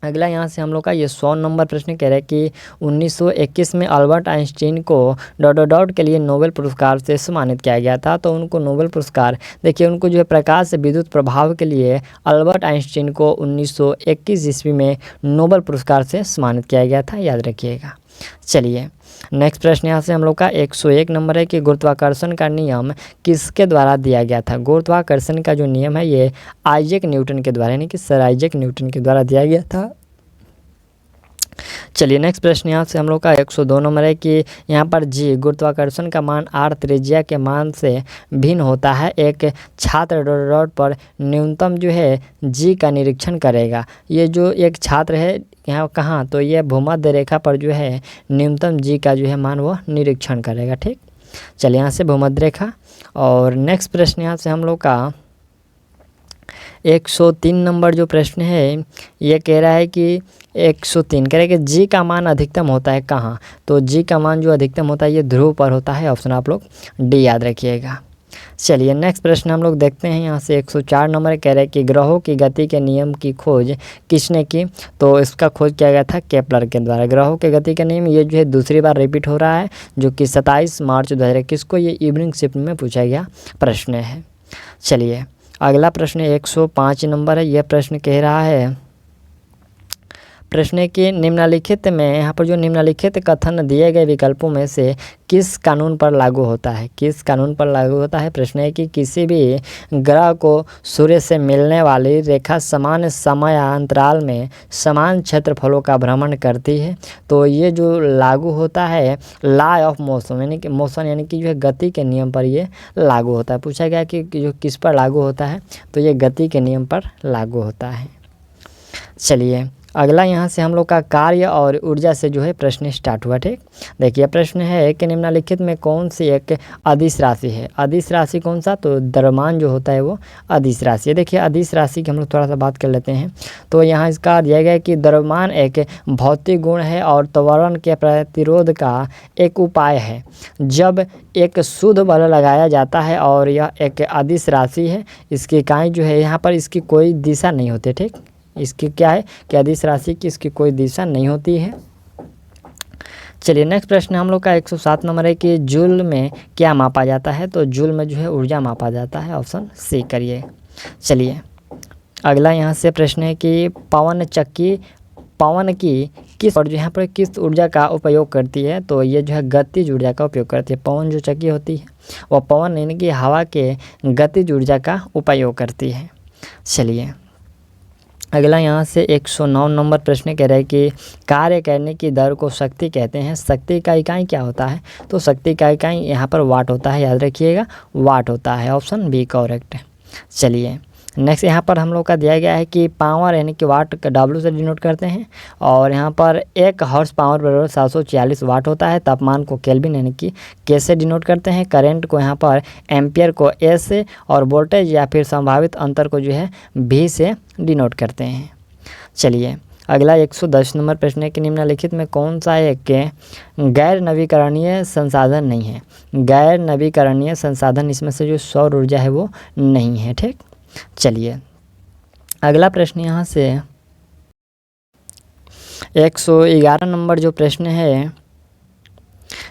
अगला यहाँ से हम लोग का ये 100 नंबर प्रश्न कह रहा है कि 1921 में अल्बर्ट आइंस्टीन को डॉट के लिए नोबेल पुरस्कार से सम्मानित किया गया था। तो उनको नोबेल पुरस्कार, देखिए उनको जो है प्रकाश से विद्युत प्रभाव के लिए अल्बर्ट आइंस्टीन को 1921 ईस्वी में नोबेल पुरस्कार से सम्मानित किया गया था, याद रखिएगा। चलिए नेक्स्ट प्रश्न यहाँ से हम लोग का 101 नंबर है कि गुरुत्वाकर्षण का नियम किसके द्वारा दिया गया था। गुरुत्वाकर्षण का जो नियम है ये आइजैक न्यूटन के द्वारा, यानी कि सर आइजैक न्यूटन के द्वारा दिया गया था। चलिए नेक्स्ट प्रश्न यहाँ से हम लोग का 102 नंबर है कि यहाँ पर जी गुरुत्वाकर्षण का मान r त्रिज्या के मान से भिन्न होता है। एक छात्र डॉट पर न्यूनतम जो है जी का निरीक्षण करेगा। ये जो एक छात्र है यहाँ कहाँ, तो ये भूमध्य रेखा पर जो है न्यूनतम जी का जो है मान वो निरीक्षण करेगा। ठीक, चलिए यहाँ से भूमध्य रेखा। और नेक्स्ट प्रश्न यहाँ से हम लोग का 103 नंबर जो प्रश्न है ये कह रहा है कि 103 कह रहा है कि जी का मान अधिकतम होता है कहाँ। तो जी का मान जो अधिकतम होता है ये ध्रुव पर होता है। ऑप्शन आप लोग डी याद रखिएगा। चलिए नेक्स्ट प्रश्न हम लोग देखते हैं। यहाँ से 104 नंबर कह रहे हैं कि ग्रहों की गति के नियम की खोज किसने की। तो इसका खोज किया गया था केपलर के द्वारा। ग्रहों के गति का नियम ये जो है दूसरी बार रिपीट हो रहा है, जो कि 27 मार्च 2021 को ये इवनिंग शिफ्ट में पूछा गया प्रश्न है। चलिए अगला प्रश्न 105 नंबर है। यह प्रश्न कह रहा है, प्रश्न के निम्नलिखित में, यहाँ पर जो निम्नलिखित कथन दिए गए विकल्पों में से किस कानून पर लागू होता है, किस कानून पर लागू होता है। प्रश्न है कि किसी भी ग्रह को सूर्य से मिलने वाली रेखा समान समयांतराल में समान क्षेत्रफलों का भ्रमण करती है। तो ये जो लागू होता है लॉ ऑफ मोशन, यानी कि जो है गति के नियम पर ये लागू होता है। पूछा गया कि जो किस पर लागू होता है, तो ये गति के नियम पर लागू होता है। चलिए अगला यहाँ से हम लोग का कार्य और ऊर्जा से जो है प्रश्न स्टार्ट हुआ। ठीक, देखिए प्रश्न है कि निम्नलिखित में कौन सी एक अदिश राशि है। अदिश राशि कौन सा, तो द्रव्यमान जो होता है वो अदिश राशि है। देखिए अदिश राशि की हम लोग थोड़ा सा बात कर लेते हैं। तो यहाँ इसका दिया गया है कि द्रव्यमान एक भौतिक गुण है और त्वरण के प्रतिरोध का एक उपाय है। जब एक शुद्ध बल लगाया जाता है और यह एक अदिश राशि है, इसकी इकाई जो है यहाँ पर इसकी कोई दिशा नहीं होती। ठीक, इसकी क्या है कि अदिश राशि की इसकी कोई दिशा नहीं होती है। चलिए नेक्स्ट प्रश्न हम लोग का 107 नंबर है कि जूल में क्या मापा जाता है। तो जूल में जो है ऊर्जा मापा जाता है। ऑप्शन सी करिए। चलिए अगला यहाँ से प्रश्न है कि पवन चक्की पवन की किस और जो यहाँ पर किस ऊर्जा का उपयोग करती है। तो ये जो है गतिज ऊर्जा का उपयोग करती है। पवन जो चक्की होती है वह पवन यानी कि हवा के गतिज ऊर्जा का उपयोग करती है। चलिए अगला यहाँ से 109 नंबर प्रश्न कह रहा है कि कार्य करने की दर को शक्ति कहते हैं। शक्ति का इकाई क्या होता है। तो शक्ति का इकाई यहाँ पर वाट होता है, याद रखिएगा वाट होता है। ऑप्शन बी करेक्ट है। चलिए नेक्स्ट यहाँ पर हम लोग का दिया गया है कि पावर यानी कि वाट का W से डिनोट करते हैं और यहाँ पर 1 हॉर्स पावर बराबर 740 वाट होता है। तापमान को केल्विन यानी कि K से डिनोट करते हैं। करंट को यहाँ पर एम्पियर को A से और वोल्टेज या फिर संभावित अंतर को जो है V से डिनोट करते हैं। चलिए अगला 110 नंबर प्रश्न है कि निम्नलिखित में कौन सा एक गैर नवीकरणीय संसाधन नहीं है। गैर नवीकरणीय संसाधन इसमें से जो सौर ऊर्जा है वो नहीं है। ठीक, चलिए अगला प्रश्न यहाँ से 111 नंबर जो प्रश्न है,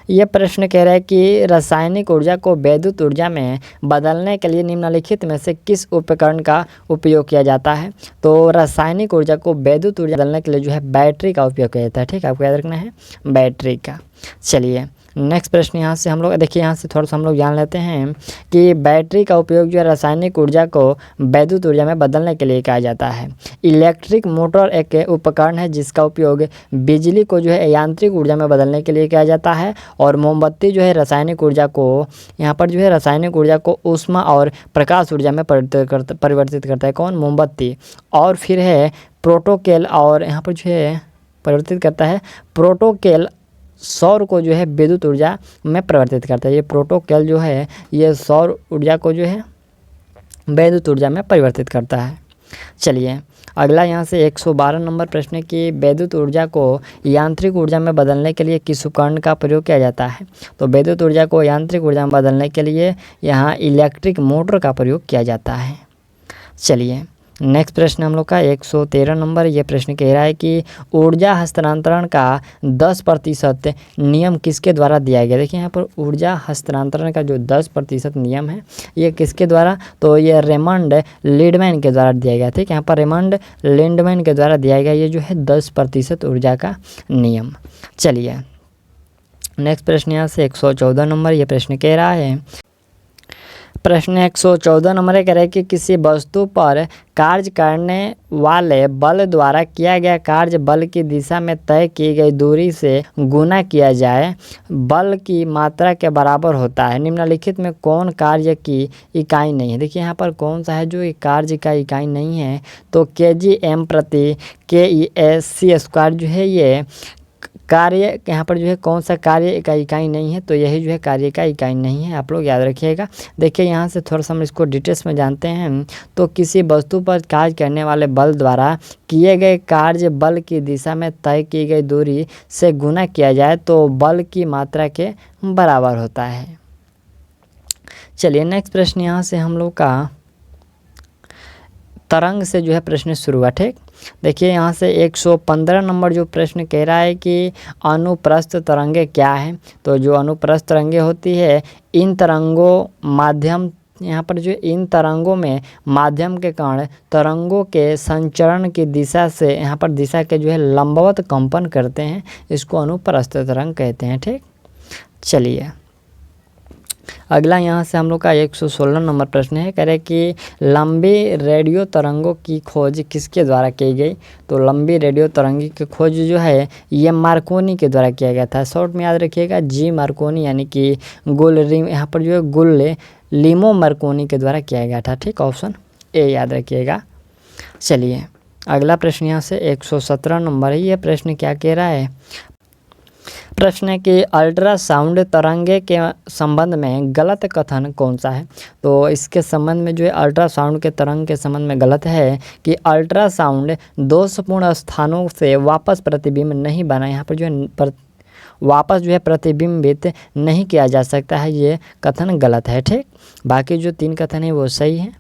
यह प्रश्न कह रहा है कि रासायनिक ऊर्जा को विद्युत ऊर्जा में बदलने के लिए निम्नलिखित में से किस उपकरण का उपयोग किया जाता है। तो रासायनिक ऊर्जा को विद्युत ऊर्जा बदलने के लिए जो है बैटरी का उपयोग किया जाता है। ठीक, आपको याद रखना है बैटरी का। चलिए नेक्स्ट प्रश्न यहाँ से हम लोग देखिए, यहाँ से थोड़ा सा हम लोग जान लेते हैं कि बैटरी का उपयोग जो है रासायनिक ऊर्जा को वैद्युत ऊर्जा में बदलने के लिए किया जाता है। इलेक्ट्रिक मोटर एक उपकरण है जिसका उपयोग बिजली को जो है यांत्रिक ऊर्जा में बदलने के लिए किया जाता है। और मोमबत्ती जो है रासायनिक ऊर्जा को, यहाँ पर जो है रासायनिक ऊर्जा को ऊष्मा और प्रकाश ऊर्जा में परिवर्तित करता है। कौन? मोमबत्ती। और फिर है प्रोटोकेल, और यहाँ पर जो है परिवर्तित करता है प्रोटोकेल, सौर को जो है विद्युत ऊर्जा में परिवर्तित करता है। ये प्रोटोकेल जो है ये सौर ऊर्जा को जो है विद्युत ऊर्जा में परिवर्तित करता है। चलिए अगला यहाँ से 112 नंबर प्रश्न की विद्युत ऊर्जा को यांत्रिक ऊर्जा में बदलने के लिए किस उपकरण का प्रयोग किया जाता है? तो विद्युत ऊर्जा को यांत्रिक ऊर्जा में बदलने के लिए यहाँ इलेक्ट्रिक मोटर का प्रयोग किया जाता है। चलिए नेक्स्ट प्रश्न हम लोग का 113 नंबर, ये प्रश्न कह रहा है कि ऊर्जा हस्तांतरण का 10% नियम किसके द्वारा दिया गया? देखिए यहाँ पर ऊर्जा हस्तांतरण का जो 10% नियम है ये किसके द्वारा? तो ये रेमंड लीडमैन के द्वारा दिया गया। ठीक है, यहाँ पर रेमंड लीडमैन के द्वारा दिया गया ये जो है 10% ऊर्जा का नियम। चलिए नेक्स्ट प्रश्न यहाँ से 114 नंबर, ये प्रश्न कह रहा है, प्रश्न 114 नंबर कह रहा है कि किसी वस्तु पर कार्य करने वाले बल द्वारा किया गया कार्य बल की दिशा में तय की गई दूरी से गुना किया जाए बल की मात्रा के बराबर होता है। निम्नलिखित में कौन कार्य की इकाई नहीं है? देखिए यहाँ पर कौन सा है जो कार्य का इकाई नहीं है? तो kg/m प्रति kg/c² जो है ये कार्य, यहाँ पर जो है कौन सा कार्य का इकाई नहीं है? तो यही जो है कार्य का इकाई नहीं है, आप लोग याद रखिएगा। देखिए यहाँ से थोड़ा सा हम इसको डिटेल्स में जानते हैं। तो किसी वस्तु पर कार्य करने वाले बल द्वारा किए गए कार्य बल की दिशा में तय की गई दूरी से गुना किया जाए तो बल की मात्रा के बराबर होता है। चलिए नेक्स्ट प्रश्न यहाँ से हम लोग का तरंग से जो है प्रश्न शुरू हुआ। ठीक, देखिए यहाँ से 115 नंबर जो प्रश्न कह रहा है कि अनुप्रस्थ तरंगे क्या हैं? तो जो अनुप्रस्थ तरंगे होती है इन तरंगों माध्यम, यहाँ पर जो इन तरंगों में माध्यम के कारण तरंगों के संचरण की दिशा से, यहाँ पर दिशा के जो है लंबवत कंपन करते हैं, इसको अनुप्रस्थ तरंग कहते हैं। ठीक, चलिए अगला यहाँ से हम लोग का 116 नंबर प्रश्न है, कह रहे कि लंबी रेडियो तरंगों की खोज किसके द्वारा की गई? तो लंबी रेडियो तरंगी की खोज जो है ये मार्कोनी के द्वारा किया गया था। शॉर्ट में याद रखिएगा जी मार्कोनी, यानी कि यहाँ पर जो है गुलिलेमो मार्कोनी के द्वारा किया गया था। ठीक, ऑप्शन ए याद रखिएगा। चलिए अगला प्रश्न यहाँ से 117 नंबर है, ये प्रश्न क्या कह रहा है? प्रश्न है कि अल्ट्रासाउंड तरंगे के संबंध में गलत कथन कौन सा है? तो इसके संबंध में जो है अल्ट्रासाउंड के तरंग के संबंध में गलत है कि अल्ट्रासाउंड दोषपूर्ण स्थानों से वापस प्रतिबिंब नहीं बना, यहाँ पर जो है वापस जो है प्रतिबिंबित नहीं किया जा सकता है, ये कथन गलत है। ठीक, बाकी जो 3 कथन है वो सही है।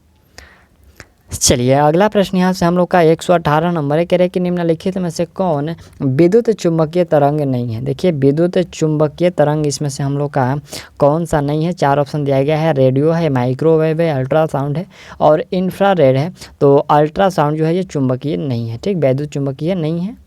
चलिए अगला प्रश्न यहाँ से हम लोग का 118 नंबर है, कह रहे कि निम्नलिखित में से कौन विद्युत चुंबकीय तरंग नहीं है? देखिए विद्युत चुंबकीय तरंग इसमें से हम लोग का कौन सा नहीं है? 4 ऑप्शन दिया गया है, रेडियो है, माइक्रोवेव है, अल्ट्रासाउंड है और इंफ्रारेड है। तो अल्ट्रासाउंड जो है ये चुंबकीय नहीं है। ठीक, विद्युत चुंबकीय नहीं है।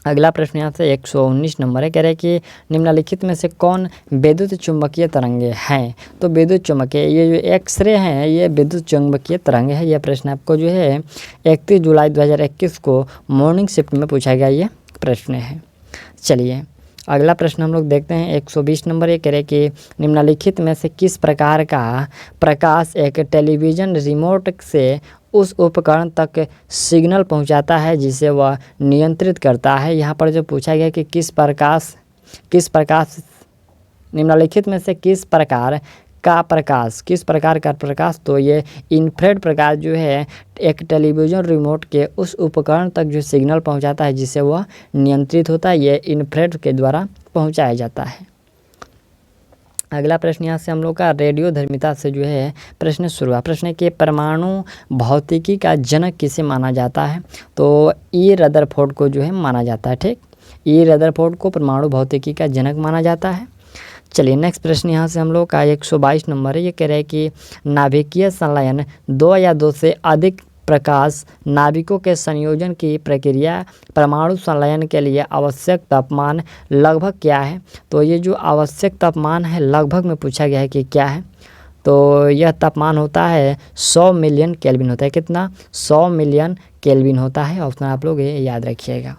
अगला प्रश्न यहाँ से 119 नंबर है, कह रहे कि निम्नलिखित में से कौन विद्युत चुंबकीय तरंगे हैं? तो विद्युत चुंबकीय ये जो एक्सरे हैं ये विद्युत चुंबकीय तरंगे है। यह प्रश्न आपको जो है 31 जुलाई 2021 को मॉर्निंग शिफ्ट में पूछा गया ये प्रश्न है। चलिए अगला प्रश्न हम लोग देखते हैं 120 नंबर, ये कह रहे कि निम्नलिखित में से किस प्रकार का प्रकाश एक टेलीविज़न रिमोट से उस उपकरण तक सिग्नल पहुंचाता है जिसे वह नियंत्रित करता है? यहाँ पर जो पूछा गया कि किस प्रकाश निम्नलिखित में से किस प्रकार का प्रकाश? तो ये इंफ्रारेड प्रकाश जो है एक टेलीविज़न रिमोट के उस उपकरण तक जो सिग्नल पहुंचाता है जिससे वह नियंत्रित होता है, ये इंफ्रारेड के द्वारा पहुंचाया जाता है। अगला प्रश्न यहाँ से हम लोग का रेडियोधर्मिता से जो है प्रश्न शुरू हुआ। प्रश्न के परमाणु भौतिकी का जनक किसे माना जाता है? तो ई रदरफोर्ड को जो है माना जाता है। ठीक, ई रदरफोर्ड को परमाणु भौतिकी का जनक माना जाता है। चलिए नेक्स्ट प्रश्न यहाँ से हम लोग का 122 नंबर है, ये कह रहे हैं कि नाभिकीय संलयन 2 या 2 से अधिक प्रकाश नाभिकों के संयोजन की प्रक्रिया परमाणु संलयन के लिए आवश्यक तापमान लगभग क्या है? तो ये जो आवश्यक तापमान है लगभग में पूछा गया है कि क्या है, तो यह तापमान होता है 100 मिलियन केल्विन होता है। कितना? 100 मिलियन केल्विन होता है। ऑप्शन आप लोग ये याद रखिएगा।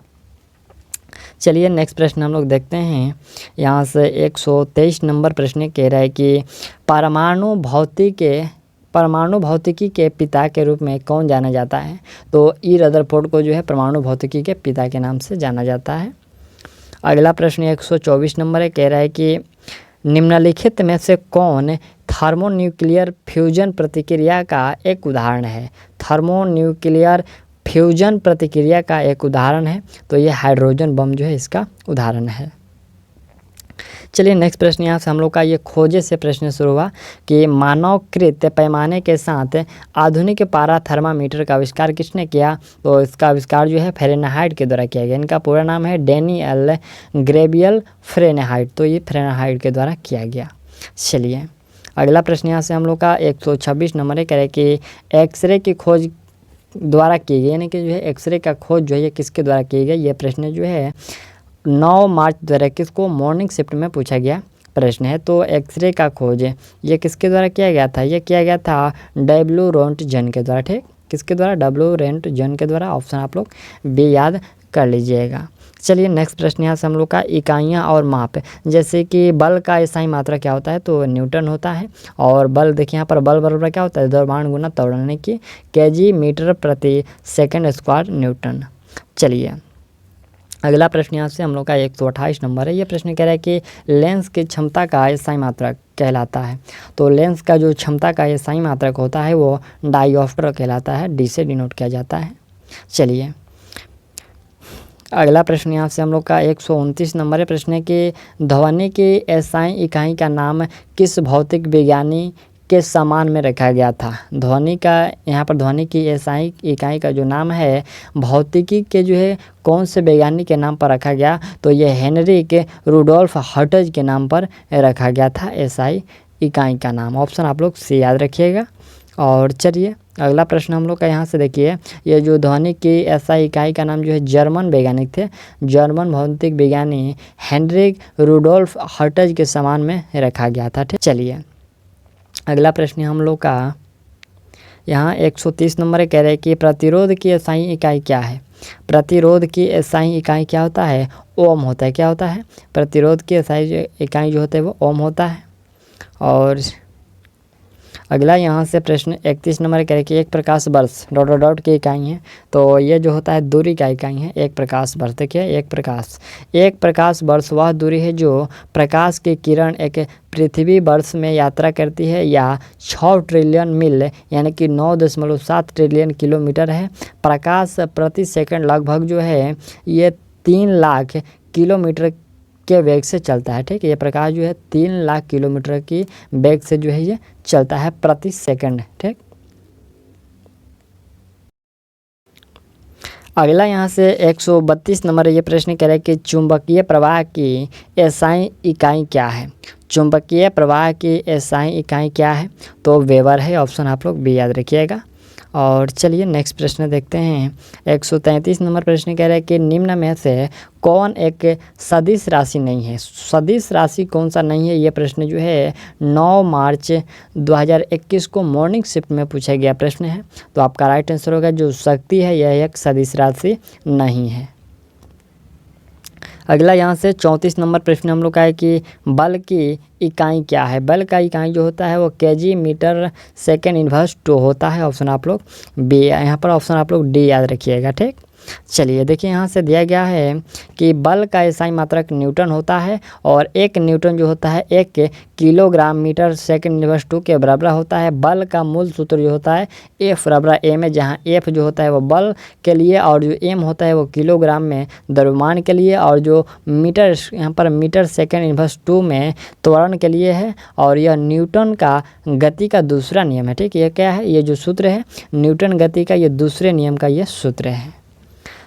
चलिए नेक्स्ट प्रश्न हम लोग देखते हैं। यहाँ से 123 नंबर प्रश्न कह रहा है कि परमाणु भौतिकी के पिता के रूप में कौन जाना जाता है? तो ई रदरफोर्ड को जो है परमाणु भौतिकी के पिता के नाम से जाना जाता है। अगला प्रश्न 124 नंबर है, कह रहा है कि निम्नलिखित में से कौन थर्मोन्यूक्लियर फ्यूजन प्रतिक्रिया का एक उदाहरण है? थर्मोन्यूक्लियर फ्यूजन प्रतिक्रिया का एक उदाहरण है, तो ये हाइड्रोजन बम जो है इसका उदाहरण है। चलिए नेक्स्ट प्रश्न यहाँ से हम लोग का ये खोजे से प्रश्न शुरू हुआ कि मानवकृत पैमाने के साथ आधुनिक पारा थर्मामीटर का आविष्कार किसने किया? तो इसका आविष्कार जो है फ़ारेनहाइट के द्वारा किया गया। इनका पूरा नाम है डैनियल गैब्रियल फ़ारेनहाइट, तो ये फ़ारेनहाइट के द्वारा किया गया। चलिए अगला प्रश्न यहाँ से हम लोग का 126 नंबर है, कह रहे कि एक्सरे की खोज द्वारा की गई, यानी कि जो है एक्सरे का खोज जो है ये किसके द्वारा की गई? ये प्रश्न जो है 9 मार्च 2021 को मॉर्निंग शिफ्ट में पूछा गया प्रश्न है। तो एक्सरे का खोज ये किसके द्वारा किया गया था? ये किया गया था डब्ल्यू रोंटगन के द्वारा। ठीक, किसके द्वारा? डब्ल्यू रोंटगन के द्वारा। ऑप्शन आप लोग भी याद कर लीजिएगा। चलिए नेक्स्ट प्रश्न यहाँ से हम लोग का इकाइयाँ और माप, जैसे कि बल का SI मात्रा क्या होता है? तो न्यूटन होता है। और बल देखिए यहाँ पर बल बराबर क्या होता है? द्रव्यमान गुना त्वरण, यानी कि kg मीटर प्रति सेकंड स्क्वायर न्यूटन। चलिए अगला प्रश्न यहाँ से हम लोग का 128 नंबर है। ये प्रश्न कह रहा है कि लेंस की क्षमता का SI मात्रक कहलाता है। तो लेंस का जो क्षमता का SI मात्रक होता है वो डायोप्टर कहलाता है, डी से डिनोट किया जाता है। चलिए अगला प्रश्न यहाँ से हम लोग का 129 नंबर है। प्रश्न है कि ध्वनि की SI इकाई का नाम किस भौतिक विज्ञानी के समान में रखा गया था? ध्वनि का, यहाँ पर ध्वनि की SI इकाई का जो नाम है भौतिकी के जो है कौन से वैज्ञानिक के नाम पर रखा गया? तो ये हेनरिक रुडोल्फ हर्ट्ज के नाम पर रखा गया था SI इकाई का नाम। ऑप्शन आप लोग से याद रखिएगा। और चलिए अगला प्रश्न हम लोग का यहाँ से देखिए, ये जो ध्वनि की SI इकाई का नाम जो है जर्मन वैज्ञानिक थे, जर्मन भौतिक विज्ञानी हेनरिक रुडोल्फ हर्ट्ज के समान में रखा गया था। ठीक, चलिए अगला प्रश्न हम लोग का यहाँ 130 नंबर कह रहे हैं कि प्रतिरोध की SI इकाई क्या है? प्रतिरोध की SI इकाई क्या होता है? ओम होता है। क्या होता है? प्रतिरोध की SI इकाई जो होता है वो ओम होता है। और अगला यहाँ से प्रश्न 31 नंबर कह रहे हैं कि एक प्रकाश वर्ष डॉट डॉट डॉट की इकाई है। तो ये जो होता है दूरी का इकाई है। एक प्रकाश वर्ष, देखिए एक प्रकाश वर्ष वह दूरी है जो प्रकाश की किरण एक पृथ्वी वर्ष में यात्रा करती है या 6 ट्रिलियन मील यानी कि 9.7 ट्रिलियन किलोमीटर है। प्रकाश प्रति सेकंड लगभग जो है ये 3 लाख किलोमीटर के वेग से चलता है। ठीक है, ये प्रकाश जो है 3 लाख किलोमीटर की वेग से जो है ये चलता है प्रति सेकंड। ठीक, अगला यहाँ से 132 नंबर ये प्रश्न कह रहा है कि चुंबकीय प्रवाह की SI इकाई क्या है? चुंबकीय प्रवाह की SI इकाई क्या है? तो वेबर है। ऑप्शन आप लोग भी याद रखिएगा। और चलिए नेक्स्ट प्रश्न देखते हैं। 133 नंबर प्रश्न कह रहा है कि निम्न में से कौन एक सदिश राशि नहीं है? सदिश राशि कौन सा नहीं है? ये प्रश्न जो है 9 मार्च 2021 को मॉर्निंग शिफ्ट में पूछा गया प्रश्न है। तो आपका राइट आंसर होगा जो शक्ति है यह एक सदिश राशि नहीं है। अगला यहाँ से 34 नंबर प्रश्न हम लोग का है कि बल की इकाई क्या है? बल का इकाई जो होता है वो kg मीटर सेकेंड इन्वर्स 2 होता है। ऑप्शन आप लोग बी, यहाँ पर ऑप्शन आप लोग डी याद रखिएगा। ठीक, चलिए देखिए यहाँ से दिया गया है कि बल का SI मात्रक न्यूटन होता है और 1 न्यूटन जो होता है 1 किलोग्राम मीटर सेकंड इन्वर्स 2 के बराबर होता है। बल का मूल सूत्र जो होता है F बराबर m है, जहाँ F जो होता है वो बल के लिए और जो m होता है वो किलोग्राम में द्रव्यमान के लिए और जो मीटर यहाँ पर मीटर सेकंड इन्वर्स 2 में त्वरण के लिए है। और यह न्यूटन का गति का दूसरा नियम है। ठीक, ये क्या है? ये जो सूत्र है न्यूटन गति का, ये दूसरे नियम का ये सूत्र है।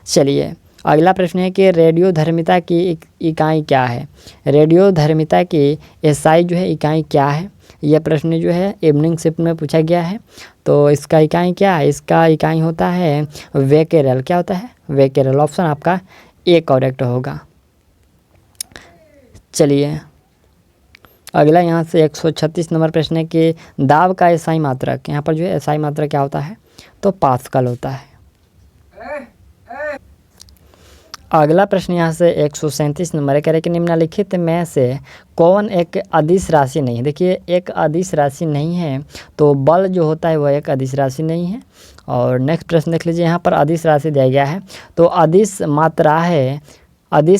चलिए अगला प्रश्न है कि रेडियोधर्मिता की इकाई क्या है? रेडियोधर्मिता की SI जो है इकाई क्या है? यह प्रश्न जो है इवनिंग शिफ्ट में पूछा गया है। तो इसका इकाई क्या है? इसका इकाई होता है वेकेरल। क्या होता है? वेकेरल। ऑप्शन आपका ए करेक्ट होगा। चलिए अगला यहाँ से 136 नंबर प्रश्न है कि दाब का एसआई मात्रक। यहाँ पर जो है एसआई मात्रक क्या होता है? तो पास्कल होता है। अगला प्रश्न यहाँ से 137 नंबर है, कह रहे कि निम्नलिखित में से कौन एक अदिश राशि नहीं है? देखिए एक अदिश राशि नहीं है, तो बल जो होता है वह एक अदिश राशि नहीं है। और नेक्स्ट प्रश्न देख लीजिए, यहाँ पर अदिश राशि दिया गया है, तो अदिश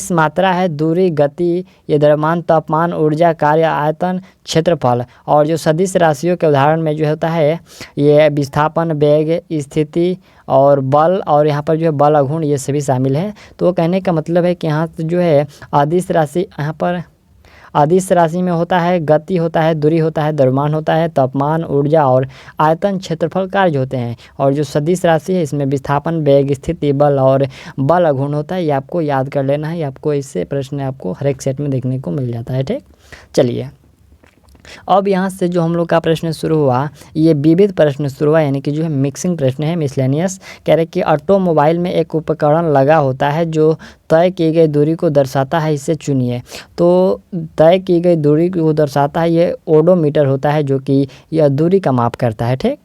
मात्रा है दूरी, गति, ये द्रव्यमान, तापमान, ऊर्जा, कार्य, आयतन, क्षेत्रफल। और जो सदिश राशियों के उदाहरण में जो होता है ये विस्थापन, वेग, स्थिति और बल, और यहाँ पर जो है बल, अघूर्ण, ये सभी शामिल है। तो कहने का मतलब है कि यहाँ से जो है अदिश राशि, यहाँ पर अदिश राशि में होता है गति होता है, दूरी होता है, द्रव्यमान होता है, तापमान, ऊर्जा और आयतन, क्षेत्रफल, कार्य होते हैं। और जो सदिश राशि है इसमें विस्थापन, वेग, स्थिति, बल और बल, अघूर्ण होता है। ये आपको याद कर लेना है, ये आपको इससे प्रश्न आपको हर एक सेट में देखने को मिल जाता है। ठीक, चलिए अब यहाँ से जो हम लोग का प्रश्न शुरू हुआ, ये विविध प्रश्न शुरू हुआ, यानी कि जो है मिक्सिंग प्रश्न है, मिसलेनियस। कह रहे कि ऑटोमोबाइल में एक उपकरण लगा होता है जो तय की गई दूरी को दर्शाता है, इसे चुनिए। तो तय की गई दूरी को दर्शाता है, ये ओडोमीटर होता है जो कि यह दूरी का माप करता है। ठीक,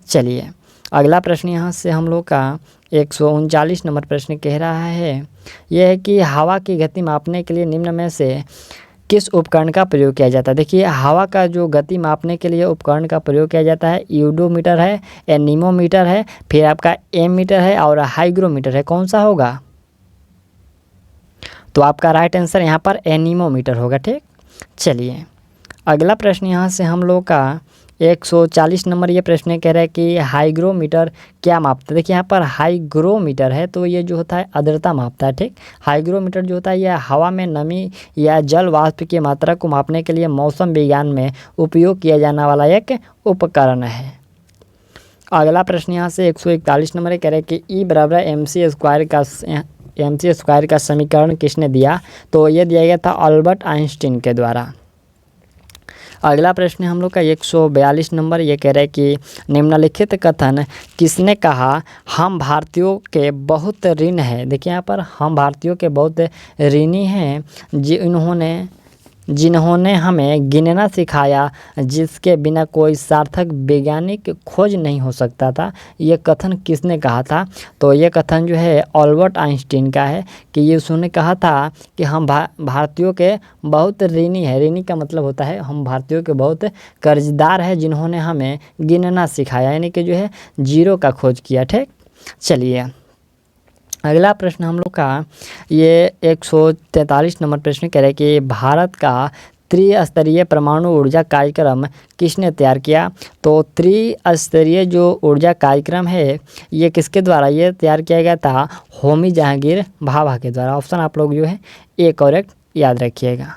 चलिए अगला प्रश्न यहाँ से हम लोग का 139 नंबर प्रश्न कह रहा है, यह है कि हवा की गति मापने के लिए निम्न में से किस उपकरण का प्रयोग किया जाता है? देखिए हवा का जो गति मापने के लिए उपकरण का प्रयोग किया जाता है, यूडोमीटर है, एनीमोमीटर है, फिर आपका एमीटर है और हाइग्रोमीटर है। कौन सा होगा? तो आपका राइट आंसर यहाँ पर एनीमोमीटर होगा। ठीक, चलिए अगला प्रश्न यहाँ से हम लोग का 140 नंबर ये प्रश्न कह रहा है कि हाइग्रोमीटर क्या मापता है? देखिए यहाँ पर हाइग्रोमीटर है तो ये जो होता है आर्द्रता मापता है। ठीक, हाइग्रोमीटर जो होता है यह हवा में नमी या जल वाष्प की मात्रा को मापने के लिए मौसम विज्ञान में उपयोग किया जाने वाला एक उपकरण है। अगला प्रश्न यहाँ से 141 नंबर कह रहे हैं कि E बराबर MC स्क्वायर का समीकरण किसने दिया? तो ये दिया गया था अल्बर्ट आइंस्टीन के द्वारा। अगला प्रश्न हम लोग का 142 नंबर, ये कह रहा है कि निम्नलिखित कथन किसने कहा हम भारतीयों के बहुत ऋण है? देखिए यहाँ पर हम भारतीयों के बहुत ऋणी हैं जिन्होंने हमें गिनना सिखाया, जिसके बिना कोई सार्थक वैज्ञानिक खोज नहीं हो सकता था। ये कथन किसने कहा था? तो ये कथन जो है अल्बर्ट आइंस्टीन का है कि ये उसने कहा था कि हम भारतीयों के बहुत ऋणी है। ऋणी का मतलब होता है हम भारतीयों के बहुत कर्जदार है जिन्होंने हमें गिनना सिखाया, यानी कि जो है जीरो का खोज किया। ठीक, चलिए अगला प्रश्न हम लोग का ये 143 नंबर प्रश्न कह रहे हैं कि भारत का त्रिस्तरीय परमाणु ऊर्जा कार्यक्रम किसने तैयार किया? तो त्रिस्तरीय जो ऊर्जा कार्यक्रम है ये किसके द्वारा ये तैयार किया गया था? होमी जहांगीर भाभा के द्वारा। ऑप्शन आप लोग जो है ए करेक्ट याद रखिएगा।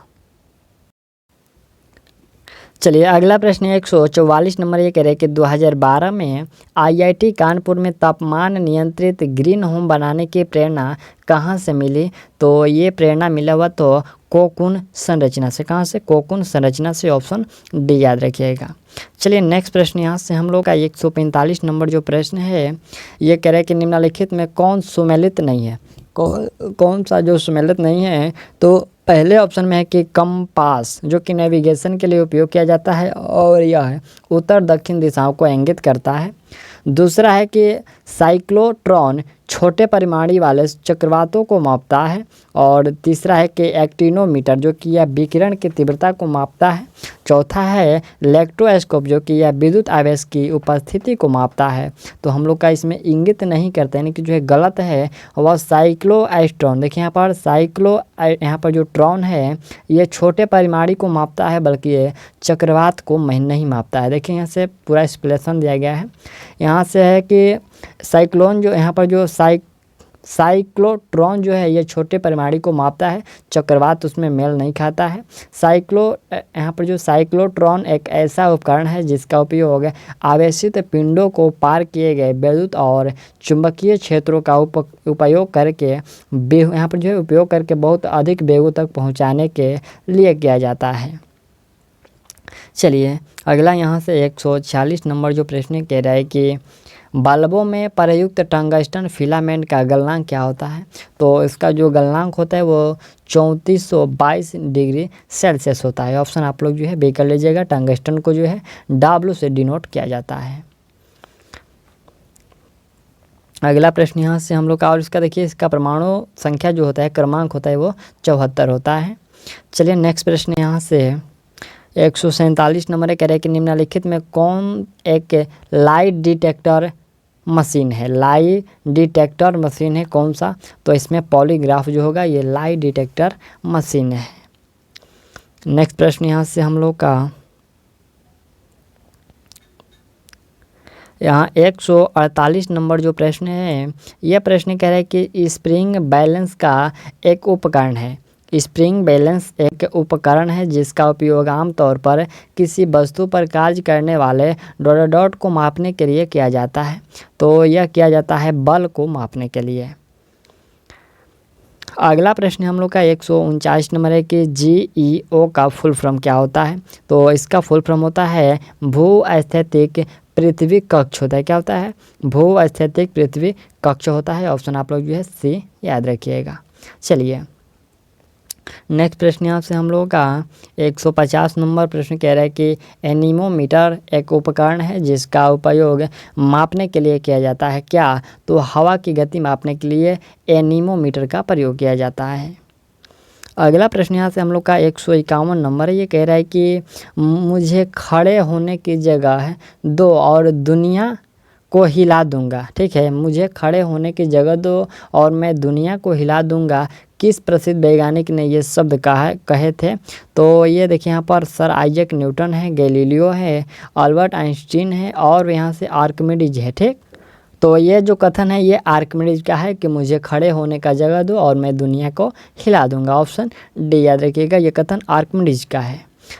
चलिए अगला प्रश्न 144 नंबर ये कह रहे हैं कि 2012 में IIT कानपुर में तापमान नियंत्रित ग्रीन होम बनाने की प्रेरणा कहाँ से मिली? तो ये प्रेरणा मिला हुआ तो कोकून संरचना से। कहाँ से? कोकून संरचना से। ऑप्शन डी याद रखिएगा। चलिए नेक्स्ट प्रश्न यहाँ से हम लोग का 145 नंबर जो प्रश्न है ये कह रहे हैं कि निम्नलिखित में कौन सुमेलित नहीं है? कौन सा जो सुमेलित नहीं है? तो पहले ऑप्शन में है कि कंपास जो कि नेविगेशन के लिए उपयोग किया जाता है और यह है उत्तर दक्षिण दिशाओं को इंगित करता है। दूसरा है कि साइक्लोट्रॉन छोटे परिमाणी वाले चक्रवातों को मापता है। और तीसरा है कि एक्टिनोमीटर जो कि यह विकिरण की तीव्रता को मापता है। चौथा है इलेक्ट्रोस्कोप जो कि यह विद्युत आवेश की उपस्थिति को मापता है। तो हम लोग का इसमें इंगित नहीं करते यानी कि जो है गलत है वह साइक्लोएस्ट्रॉन। देखिए यहाँ पर जो ट्रॉन है ये छोटे परिमाणी को मापता है बल्कि ये चक्रवात को नहीं मापता है। देखिए यहाँ से पूरा एक्सप्लेनेशन दिया गया है। यहाँ से है कि साइक्लोन जो यहाँ पर जो साइक्लोट्रॉन जो है ये छोटे परिमाणी को मापता है, चक्रवात उसमें मेल नहीं खाता है। यहाँ पर जो साइक्लोट्रॉन एक ऐसा उपकरण है जिसका उपयोग आवेशित पिंडों को पार किए गए विद्युत और चुंबकीय क्षेत्रों का उपयोग करके यहाँ पर जो है उपयोग करके बहुत अधिक वेगों तक पहुँचाने के लिए किया जाता है। चलिए अगला यहाँ से 146 नंबर जो प्रश्न कह रहा है कि बल्बों में प्रयुक्त टंगस्टन फिलामेंट का गलनांक क्या होता है। तो इसका जो गलनांक होता है वो 3422 डिग्री सेल्सियस होता है। ऑप्शन आप लोग जो है बी कर लीजिएगा। टंगस्टन को जो है W से डिनोट किया जाता है। अगला प्रश्न यहाँ से हम लोग का, और इसका देखिए इसका परमाणु संख्या जो होता है क्रमांक होता है वो 74 होता है। चलिए नेक्स्ट प्रश्न यहाँ से 147 नंबर कह रहे हैं कि निम्नलिखित में कौन एक लाइट डिटेक्टर मशीन है। लाई डिटेक्टर मशीन है कौन सा। तो इसमें पॉलीग्राफ जो होगा ये लाई डिटेक्टर मशीन है। नेक्स्ट प्रश्न यहाँ से हम लोग का यहाँ 148 नंबर जो प्रश्न है, यह प्रश्न कह रहा है कि स्प्रिंग बैलेंस का एक उपकरण है। स्प्रिंग बैलेंस एक उपकरण है जिसका उपयोग आमतौर पर किसी वस्तु पर कार्य करने वाले डॉट को मापने के लिए किया जाता है। तो यह किया जाता है बल को मापने के लिए। अगला प्रश्न हम लोग का 149 नंबर है कि GEO का फुल फॉर्म क्या होता है। तो इसका फुल फॉर्म होता है भू स्थैतिक पृथ्वी कक्ष होता है। क्या होता है? भू स्थैतिक पृथ्वी कक्ष होता है। ऑप्शन आप लोग जो है सी याद रखिएगा। चलिए नेक्स्ट प्रश्न यहाँ से हम लोगों का 150 नंबर प्रश्न कह रहा है कि एनीमोमीटर एक उपकरण है जिसका उपयोग मापने के लिए किया जाता है। क्या? तो हवा की गति मापने के लिए एनीमोमीटर का प्रयोग किया जाता है। अगला प्रश्न यहाँ से हम लोग का 151 नंबर है। ये कह रहा है कि मुझे खड़े होने की जगह दो और दुनिया को हिला दूंगा। ठीक है, मुझे खड़े होने की जगह दो और मैं दुनिया को हिला दूंगा। किस प्रसिद्ध वैज्ञानिक ने ये शब्द कहे थे? तो ये देखिए यहाँ पर सर आइजैक न्यूटन है, गैलीलियो है, अल्बर्ट आइंस्टीन है और यहाँ से आर्किमिडीज है। ठीक, तो ये जो कथन है ये आर्किमिडीज का है कि मुझे खड़े होने का जगह दो और मैं दुनिया को हिला दूंगा। ऑप्शन डी याद रखिएगा, ये कथन आर्किमिडीज का है।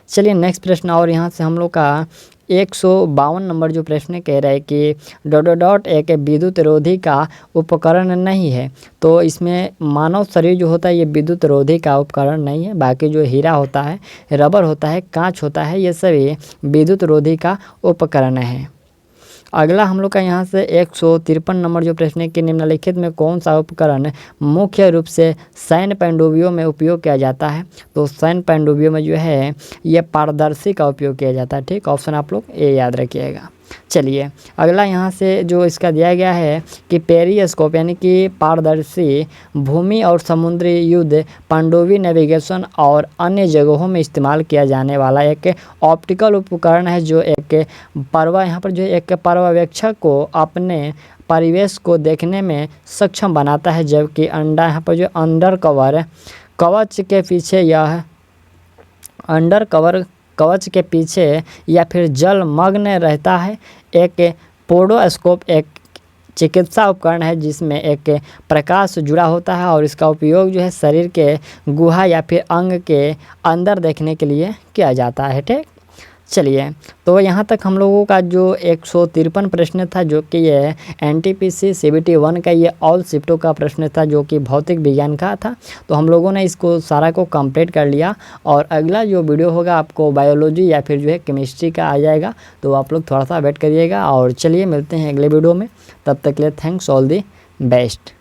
चलिए नेक्स्ट प्रश्न, और यहाँ से हम लोग का 152 नंबर जो प्रश्न कह रहा है कि डॉट एक विद्युत रोधी का उपकरण नहीं है। तो इसमें मानव शरीर जो होता है ये विद्युत रोधी का उपकरण नहीं है। बाकी जो हीरा होता है, रबर होता है, कांच होता है, ये सभी विद्युत रोधी का उपकरण है। अगला हम लोग का यहाँ से 153 नंबर जो प्रश्न है कि निम्नलिखित में कौन सा उपकरण मुख्य रूप से सैन्य पनडुब्बियों में उपयोग किया जाता है। तो सैन्य पनडुब्बियों में जो है ये पारदर्शी का उपयोग किया जाता है। ठीक, ऑप्शन आप लोग ए याद रखिएगा। चलिए अगला यहाँ से जो इसका दिया गया है कि पेरिस्कोप यानी कि पारदर्शी भूमि और समुद्री युद्ध पनडुब्बी नेविगेशन और अन्य जगहों में इस्तेमाल किया जाने वाला एक ऑप्टिकल उपकरण है जो एक यहाँ पर जो एक पर्यवेक्षक को अपने परिवेश को देखने में सक्षम बनाता है। जबकि अंडा यहाँ पर जो अंडर कवर कवच के पीछे यह अंडर कवर कवच के पीछे या फिर जलमग्न रहता है। एक पोडोस्कोप एक चिकित्सा उपकरण है जिसमें एक प्रकाश जुड़ा होता है और इसका उपयोग जो है शरीर के गुहा या फिर अंग के अंदर देखने के लिए किया जाता है। ठीक, चलिए तो यहाँ तक हम लोगों का जो 153 प्रश्न था जो कि ये NTPC CBT 1 का ये ऑल शिफ्टों का प्रश्न था जो कि भौतिक विज्ञान का था। तो हम लोगों ने इसको सारा को कंप्लीट कर लिया और अगला जो वीडियो होगा आपको बायोलॉजी या फिर जो है केमिस्ट्री का आ जाएगा। तो आप लोग थोड़ा सा वेट करिएगा और चलिए मिलते हैं अगले वीडियो में। तब तक के लिए थैंक्स, ऑल दी बेस्ट।